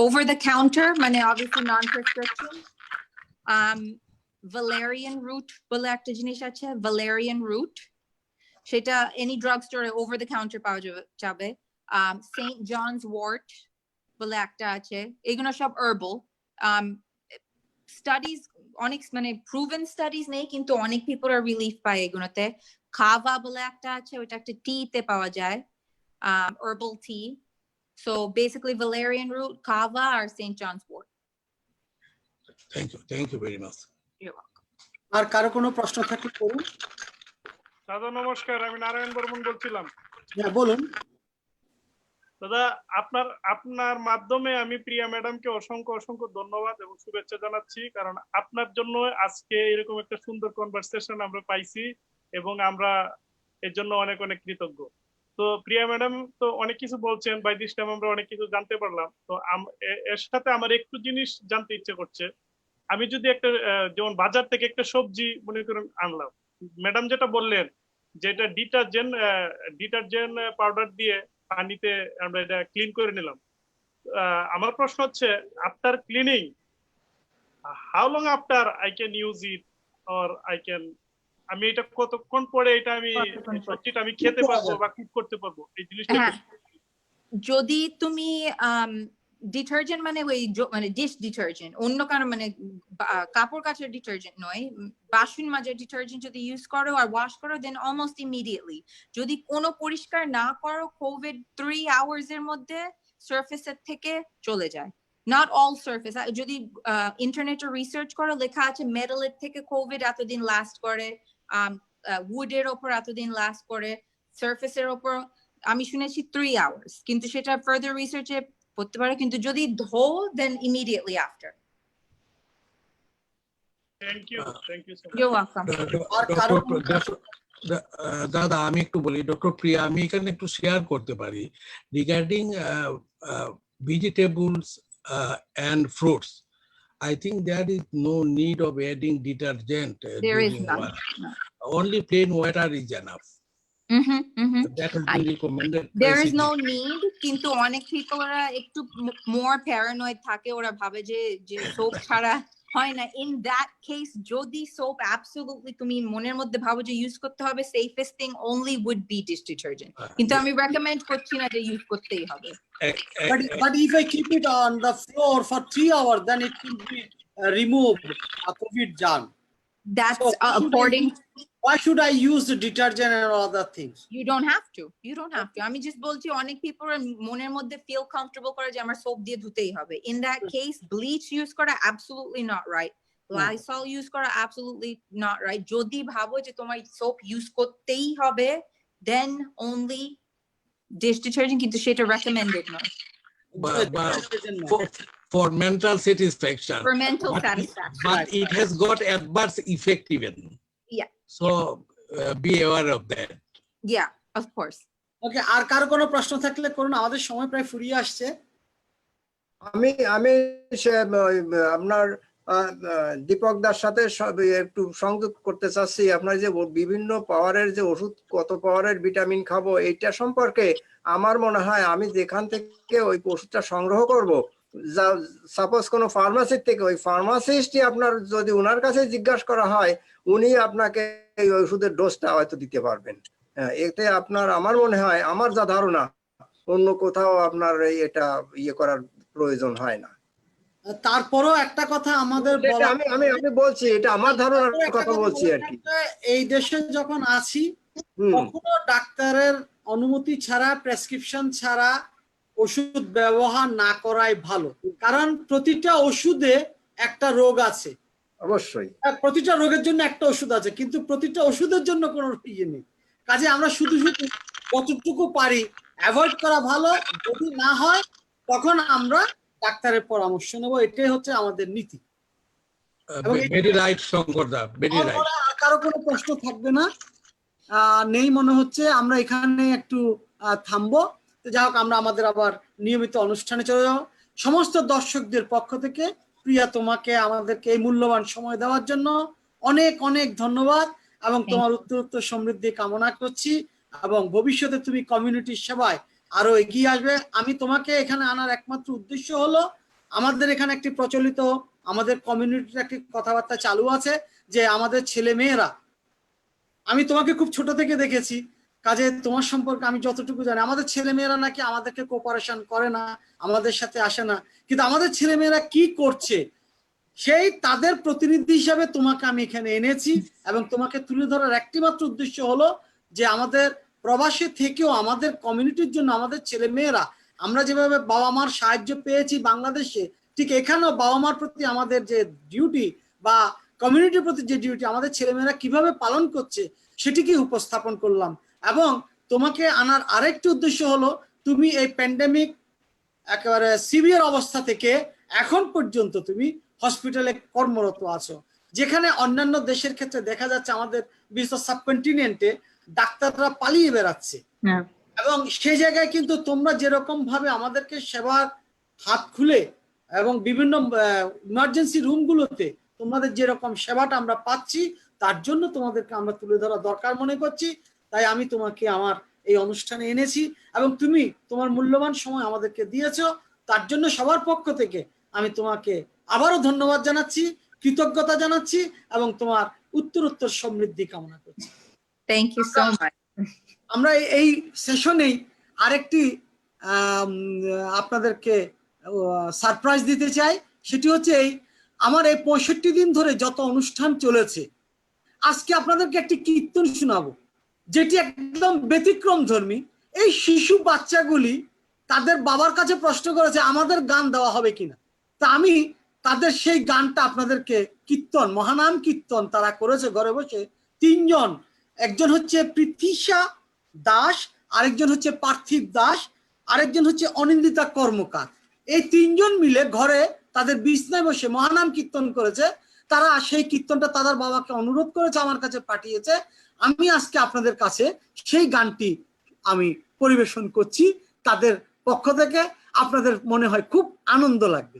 Over the counter, মানে obviously non-prescription. Valerian root বলে একটা জিনিস আছে, Valerian root, সেটা any drug store over the counter পাওয়া যাবে। St. John's wort বলে একটা আছে, এগুলো সব herbal. Studies, অনেক মানে proven studies নেই, কিন্তু অনেক people are relief পায় এগুলোতে। Kava বলে একটা আছে, ওটা একটা tea তে পাওয়া যায়, herbal tea. So basically Valerian root, Kava or St. John's wort. Thank you very much. You're welcome. আর কারো কোনো প্রশ্ন থাকলে করুন। দাদা নমস্কার, আমি নারায়ণ বর্মন বলছিলাম। হ্যাঁ বলুন। দাদা আপনার মাধ্যমে আমি প্রিয়া ম্যাডামকে অসংখ্য ধন্যবাদ এবং শুভেচ্ছা জানাচ্ছি, কারণ আপনার জন্য আজকে এরকম একটা সুন্দর কনভারসেশন আমরা পাইছি এবং আমরা এর জন্য অনেক কৃতজ্ঞ। তো প্রিয়া ম্যাডাম তো অনেক কিছু বলছেন, বাই দিস টাইম আমরা অনেক কিছু জানতে পারলাম। তো এর সাথে আমার একটু জিনিস জানতে ইচ্ছে করছে। আমি যদি একটা যেমন বাজার থেকে একটা সবজি মনে করেন আনলাম, ম্যাডাম যেটা বললেন যে এটা ডিটারজেন্ট পাউডার দিয়ে পানিতে আমরা এটা ক্লিন করে নিলাম। আমার প্রশ্ন হচ্ছে, after cleaning how long after I can use it, or আমি এটা কতক্ষণ পরে এটা আমি সবজিটা আমি খেতে পারবো বা কুক করতে পারবো, এই জিনিসটা? যদি তুমি ডিটারজেন্ট মানে ওই মানে ডিশ ডিটারজেন্ট, অন্য কারণ মানে কাপড় কাচার ডিটারজেন্ট নয়, বাসন মাজার ডিটারজেন্ট যদি ইউজ করো আর ওয়াশ করো, দেন অলমোস্ট ইমিডিয়েটলি। যদি কোনো পরিষ্কার না করো, কোভিড 3 আওয়ার্স এর মধ্যে সারফেসের থেকে চলে যায়। নট অল সারফেস, যদি ইন্টারনেটে রিসার্চ করো, লেখা আছে মেটালের থেকে কোভিড এতদিন লাস্ট করে, উডের ওপর এতদিন লাস্ট করে, সারফেসের ওপর আমি শুনেছি 3 আওয়ার্স, কিন্তু সেটা ফার্দার রিসার্চে করতে পারে, কিন্তু যদি ধো দেন immediately after. Thank you so much. You welcome. দাদা আমি একটু বলি, ডক্টর প্রিয়া, আমি এখানে একটু শেয়ার করতে পারি regarding vegetables and fruits. I think there is no need of adding detergent. There is during none. wash. Only plain water is enough. That has been recommended. There by is no CDC. need, কিন্তু অনেক people ওরা একটু more paranoid থাকে, ওরা ভাবে যে soap ছাড়া হয় না। In that case, যদি সোপ absolutely তুমি মনের মধ্যে ভাবো যে ইউজ করতে হবে, safest thing only would be dish detergent, কিন্তু আমি recommend করছি না যে ইউজ করতেই হবে। But if I keep it on the floor for 3 hours, then it will be removed a COVID germ. That's So according. Why should I use the detergent and other things? You don't have to. আমি just বলছি অনেক people মনের মধ্যে feel comfortable করে যে আমার soap দিয়ে ধুতেই হবে। In that case, bleach use করা absolutely not right. Lysol use করা absolutely not right. যদি ভাবো যে তোমার সোপ ইউজ করতেই হবে, then only dish detergent, কিন্তু সেটা recommended নয়। For mental satisfaction. For mental satisfaction. But it has got adverse effect even. Yeah. So be aware of that. Yeah, of course. ওকে, আর কারো কোনো প্রশ্ন থাকলে করুন, আমাদের সময় প্রায় ফুরিয়ে আসছে। আমি আপনার দীপক দার সাথে একটু সংযোগ করতে চাচ্ছি। আপনার যে বিভিন্ন পাওয়ারের যে ওষুধ, কত পাওয়ারের ভিটামিন খাবো, এইটা সম্পর্কে আমার মনে হয় আমি যেখান থেকে ওই ওষুধটা সংগ্রহ করব, সাপোজ কোনো ফার্মাসির থেকে, ওই ফার্মাসিস্টই আপনার যদি ওনার কাছে জিজ্ঞাসা করা হয়, উনি আপনাকে এই ওষুধের ডোজটা হয়তো দিতে পারবেন। এতে আপনার, আমার মনে হয়, আমার যা ধারণা, অন্য কোথাও আপনার এটা ইয়ে করার প্রয়োজন হয় না। তারপরও একটা কথা আমাদের এটা বলা, আমি বলছি, এটা আমার ধারণার একটা কথা বলছি বলা আর কি। থাকবে, এই দেশে যখন আছি হুম। কখনো ডাক্তারের অনুমতি ছাড়া, প্রেসক্রিপশন ছাড়া ওষুধ ব্যবহার না করাই ভালো। কারণ প্রতিটা ওষুধে একটা রোগ আছে, অবশ্যই। প্রতিটা রোগের জন্য একটা ওষুধ আছে, কিন্তু প্রতিটা ওষুধের জন্য কোনো ইয়ে নেই। কাজে আমরা শুধু শুধু যতটুকু পারি অ্যাভয়েড করা ভালো। যদি না হয় তখন আমরা ডাক্তারের পরামর্শ নেব, এটাই হচ্ছে আমাদের নীতি। এবং Very right, Shankar da, very আমার right. মনে হয় আর কারো কোনো প্রশ্ন থাকবে না, নেই মনে হচ্ছে। আমরা এখানে একটু থামবো। তো যাই হোক, আমরা আমাদের আবার নিয়মিত অনুষ্ঠানে চলে যাবো। সমস্ত দর্শকদের পক্ষ থেকে প্রিয়া, তোমাকে আমাদেরকে এই মূল্যবান সময় দেওয়ার জন্য অনেক অনেক ধন্যবাদ, এবং তোমার উত্তরোত্তর সমৃদ্ধি কামনা করছি, এবং ভবিষ্যতে তুমি কমিউনিটির সেবায় আরো এগিয়ে আসবে। আমি তোমাকে এখানে আনার একমাত্র উদ্দেশ্য হলো, আমাদের এখানে একটি প্রচলিত, আমাদের কমিউনিটির একটি কথাবার্তা চালু আছে যে আমাদের ছেলে মেয়েরা, আমি তোমাকে খুব ছোট থেকে দেখেছি, কাজে তোমার সম্পর্কে আমি যতটুকু জানি, আমাদের ছেলেমেয়েরা নাকি আমাদেরকে কোঅপারেশন করে না, আমাদের সাথে আসে না, কিন্তু আমাদের ছেলেমেয়েরা কি করছে সেই তাদের প্রতিনিধি হিসাবে তোমাকে আমি এখানে এনেছি, এবং তোমাকে তুলে ধরার একটি মাত্র উদ্দেশ্য হলো যে আমাদের প্রবাসী থেকেও আমাদের কমিউনিটির জন্য, আমাদের ছেলেমেয়েরা, আমরা যেভাবে বাবা মার সাহায্য পেয়েছি বাংলাদেশে, ঠিক এখানেও বাবা মার প্রতি আমাদের যে ডিউটি বা কমিউনিটির প্রতি যে ডিউটি আমাদের ছেলেমেয়েরা কিভাবে পালন করছে সেটিকে উপস্থাপন করলাম। এবং তোমাকে আনার আরেকটি উদ্দেশ্য হলো, তুমি এই প্যান্ডেমিক একেবারে সিভিয়ার অবস্থা থেকে এখন পর্যন্ত তুমি হসপিটালে কর্মরত আছো, যেখানে অন্যান্য দেশের ক্ষেত্রে দেখা যাচ্ছে আমাদের বিশ্ব সাবকন্টিনেন্টে ডাক্তাররা পালিয়ে বেড়াচ্ছে, এবং সেই জায়গায় কিন্তু তোমরা যেরকম ভাবে আমাদেরকে সেবার হাত খুলে এবং বিভিন্ন ইমার্জেন্সি রুমগুলোতে তোমাদের যেরকম সেবাটা আমরা পাচ্ছি, তার জন্য তোমাদেরকে আমরা তুলে ধরা দরকার মনে করছি। তাই আমি তোমাকে আমার এই অনুষ্ঠানে এনেছি, এবং তুমি তোমার মূল্যবান সময় আমাদেরকে দিয়েছো, তার জন্য সবার পক্ষ থেকে আমি তোমাকে আবারও ধন্যবাদ জানাচ্ছি, কৃতজ্ঞতা জানাচ্ছি, এবং তোমার উত্তরোত্তর সমৃদ্ধি কামনা করছি। Thank you so much. আমরা এই সেশনেই আরেকটি আপনাদেরকে সারপ্রাইজ দিতে চাই। সেটি হচ্ছে এই, আমার এই 65 দিন ধরে যত অনুষ্ঠান চলেছে, আজকে আপনাদেরকে একটি কীর্তন শোনাবো, যেটি একদম ব্যতিক্রম ধর্মী। এই শিশু বাচ্চাগুলি তাদের বাবার কাছে প্রশ্ন করেছে আমাদের গান দেওয়া হবে কিনা। তা আমি তাদের সেই গানটা আপনাদেরকে, কীর্তন, মহানাম কীর্তন তারা করেছে ঘরে বসে, 3 জন। একজন হচ্ছে পৃথিশা দাস, আরেকজন হচ্ছে পার্থিব দাস, আরেকজন হচ্ছে অনিন্দিতা কর্মকার। এই 3 জন মিলে ঘরে তাদের বিছনায় বসে মহানাম কীর্তন করেছে। তারা সেই কীর্তনটা তাদের বাবাকে অনুরোধ করেছে, আমার কাছে পাঠিয়েছে। আমি আজকে আপনাদের কাছে সেই গানটি আমি পরিবেশন করছি তাদের পক্ষ থেকে। আপনাদের মনে হয় খুব আনন্দ লাগবে।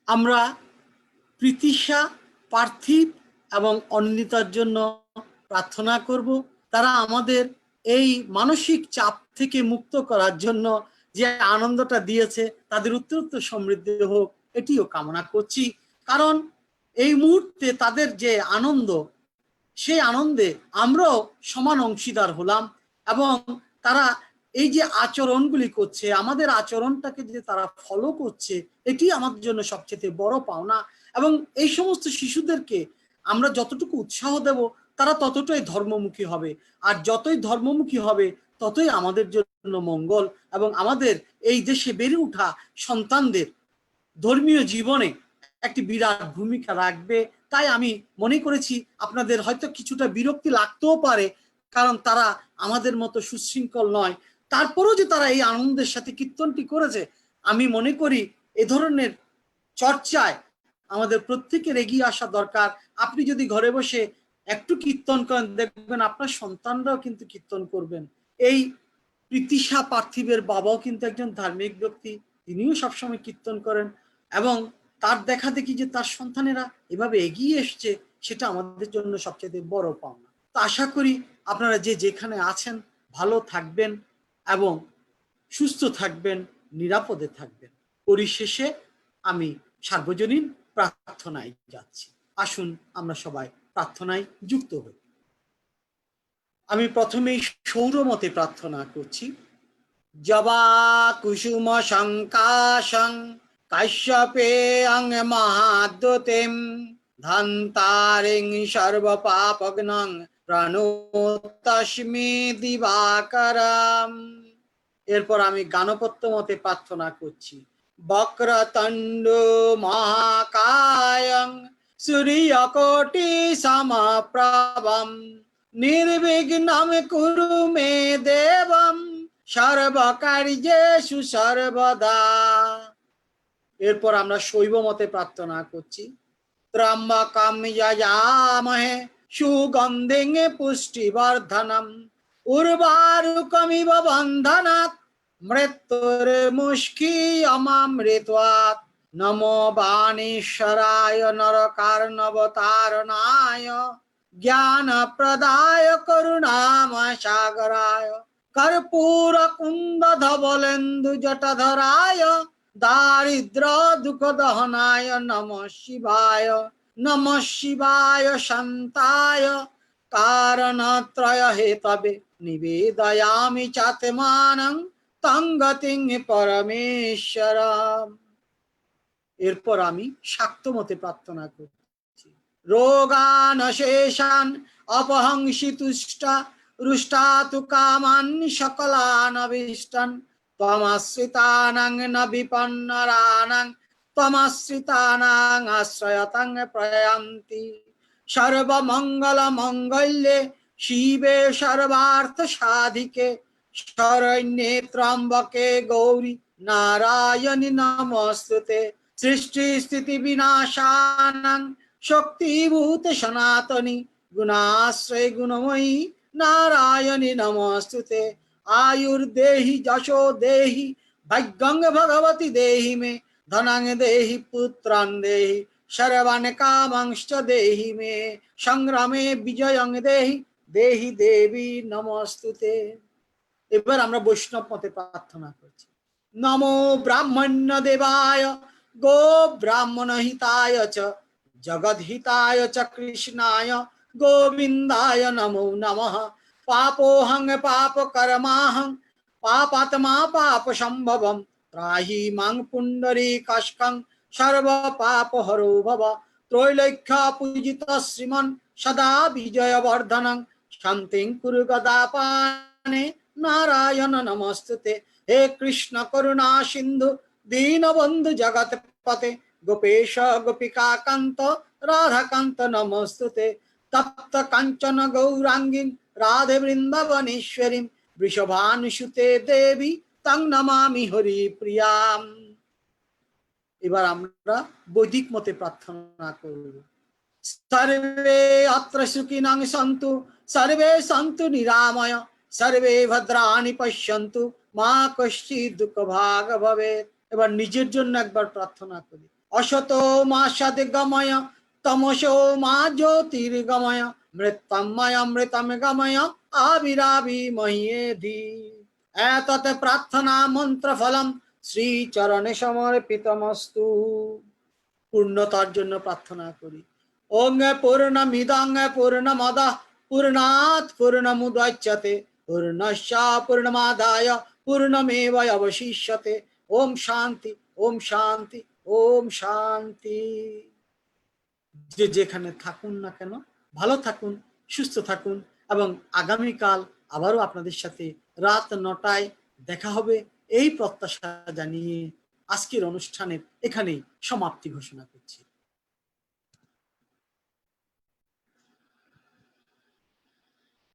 আমরা প্রীতিশা, পার্থিব এবং অন্বিতার জন্য প্রার্থনা করব। তারা আমাদের এই মানসিক চাপ থেকে মুক্ত করার জন্য যে আনন্দটা দিয়েছে তাদের উত্তরোত্তর সমৃদ্ধি হোক, এটিও কামনা করছি। কারণ এই মুহূর্তে তাদের যে আনন্দ, সেই আনন্দে আমরাও সমান অংশীদার হলাম। এবং তারা এই যে আচরণগুলি করছে, আমাদের আচরণটাকে যে তারা ফলো করছে, এটি আমাদের জন্য সবচেয়ে বড় পাওনা। এবং এই সমস্ত শিশুদেরকে আমরা যতটুকু উৎসাহ দেব, তারা ততটাই ধর্মমুখী হবে। আর যতই ধর্মমুখী হবে, ততই আমাদের জন্য মঙ্গল এবং আমাদের এই দেশে বেড়ে ওঠা সন্তানদের ধর্মীয় জীবনে একটি বিরাট ভূমিকা রাখবে। তাই আমি মনে করেছি আপনাদের হয়তো কিছুটা বিরক্তি লাগতেও পারে, কারণ তারা আমাদের মতো সুশৃঙ্খল নয়। তারপরেও যে তারা এই আনন্দের সাথে কীর্তনটি করেছে, আমি মনে করি এ ধরনের চর্চায় আমাদের প্রত্যেকের এগিয়ে আসা দরকার। আপনি যদি ঘরে বসে একটু কীর্তন করেন, দেখবেন আপনার সন্তানরাও কিন্তু কীর্তন করবেন। এই প্রীতিশা পার্থিবের বাবাও কিন্তু একজন ধার্মিক ব্যক্তি, তিনিও সবসময় কীর্তন করেন এবং তার দেখা দেখি যে তার সন্তানেরা এভাবে এগিয়ে এসছে, সেটা আমাদের জন্য সবচেয়ে বড় পাওনা। তো আশা করি আপনারা যে যেখানে আছেন ভালো থাকবেন এবং সুস্থ থাকবেন, নিরাপদে থাকবেন। পরিশেষে আমি সার্বজনীন প্রার্থনায় যাচ্ছি। আসুন আমরা সবাই প্রার্থনায় যুক্ত হই। আমি প্রথমেই সৌরমতে প্রার্থনা করছি। জবা কুসুম শঙ্কাশং কাশ্যপে অং মহাদ্যতেম ধন্তারিং সর্ব পাপগ্নং প্রণতস্মি দিবাকরম। এরপর আমি গানপত্য মতে প্রার্থনা করছি। বক্রতুণ্ড মহাকায়ং সূর্যকোটি সমপ্রভম নির্বিঘ্নম কুরু মে দেবম সর্বকার্যেষু সর্বদা। এরপর আমরা শৈব মতে প্রার্থনা করছি। ত্রম্বকম যজামহে সুগন্ধিং পুষ্টিবর্ধনম উর্বারুকমিব বন্ধনাৎ মৃত্যুর্মুষ্কিয়মামৃত্বাৎ। নমো বাণীশ্বরায় নরকার্ণবতারণায় জ্ঞানপ্রদায় করুণাময় সাগরায় কর্পূর কুন্দ ধবলেন্দু জটাধরায় দারিদ্র দুঃখ দহনায় নমঃ শিবায়। নমঃ শিবায় শান্তায় কারণত্রয় হেতবে নিবেদয়ামি চাত্মানং তং গতিং পরমেশ্বরম। এরপর আমি শাক্ত মতে প্রার্থনা করছি। রোগানশেষান অপহংসি তুষ্টা রুষ্টাতু কামান সকলানভীষ্টান ত্বমাশ্রিতানাং ন বিপন্নরানাং ত্বমাশ্রিতানাং আশ্রয়তাং প্রয়ান্তি। সর্বমঙ্গল মঙ্গল্যে শিবে সর্বার্থ সাধিকে শরণ্যে ত্র্যম্বকে গৌরী নারায়ণী নমস্তুতে। সৃষ্টি স্থিতি বিনাশানাং শক্তিভূত সনাতনী গুণাশ্রয় গুণময়ী নারায়ণী নমস্তুতে। আয়ুর্দেহি যশো দেহি ভাগ্যং ভগবতী দেহি মে ধনং দেহি পুত্রাং দেহি সর্বান কামাংশ্চ দেহি মে সংগ্রামে বিজয়ং দেহি দেহি দেবী নমস্তুতে। এবার আমরা বৈষ্ণব মতে প্রার্থনা করছি। নমো ব্রাহ্মণ্য দেবায় গো ব্রাহ্মণ হিতায় চ জগৎ হিতায় চ কৃষ্ণায় গোবিন্দায় নমো নমঃ। পাপোহং পাপ কর্মাহং পাপাত্মা পাপ সম্ভবম ত্রাহি মাং পুণ্ডরীকাক্ষং সর্ব পাপ হরো ভব। ত্রৈলোক্য পূজিত শ্রীমন সদা বিজয়বর্ধনং শান্তিং কুরু গদাপানে নারায়ণ নমস্তুতে। হে কৃষ্ণ করুণা সিন্ধু দীনবন্ধু জগৎপতে গোপেশ গোপিকা কান্ত রাধাকান্ত নমস্তুতে। তপ্ত কাঞ্চন গৌরাঙ্গীন রাধে বৃন্দাবনেশ্বরীম বৃষভানুসুতে দেবী তং নমামি হরি প্রিয়াম। এবার আমরা বৈদিক মতে প্রার্থনা করব। সর্বে অত্র সুখিনং সন্তু সর্বে সন্তু নিরাময় সর্বে ভদ্রাণি পশ্যন্তু মা কশ্চিৎ দুঃখ ভাগ ভবেৎ। এবার নিজের জন্য একবার প্রার্থনা করি। অসতো মা সদ্গময় তমসো মা জ্যোতির্গময় মৃত্যুঞ্জয় অমৃতম গময় আবিরাবি মহ্যেধি। এতৎ প্রার্থনা মন্ত্র ফলম শ্রী চরণে সমর্পিতমস্তু। পূর্ণতার জন্য প্রার্থনা করি। ওং পূর্ণমিদং পূর্ণমদঃ পূর্ণাৎ পূর্ণমুদচ্যতে পূর্ণস্য পূর্ণমাদায় পূর্ণমেবাবশিষ্যতে। ওম শান্তি, ওম শান্তি, ওম শান্তি। যে যেখানে থাকুন না কেন ভালো থাকুন, সুস্থ থাকুন এবং আগামীকাল আবারও আপনাদের সাথে রাত 9টায় দেখা হবে এই প্রত্যাশা জানিয়ে আজকের অনুষ্ঠানের এখানেই সমাপ্তি ঘোষণা করছি।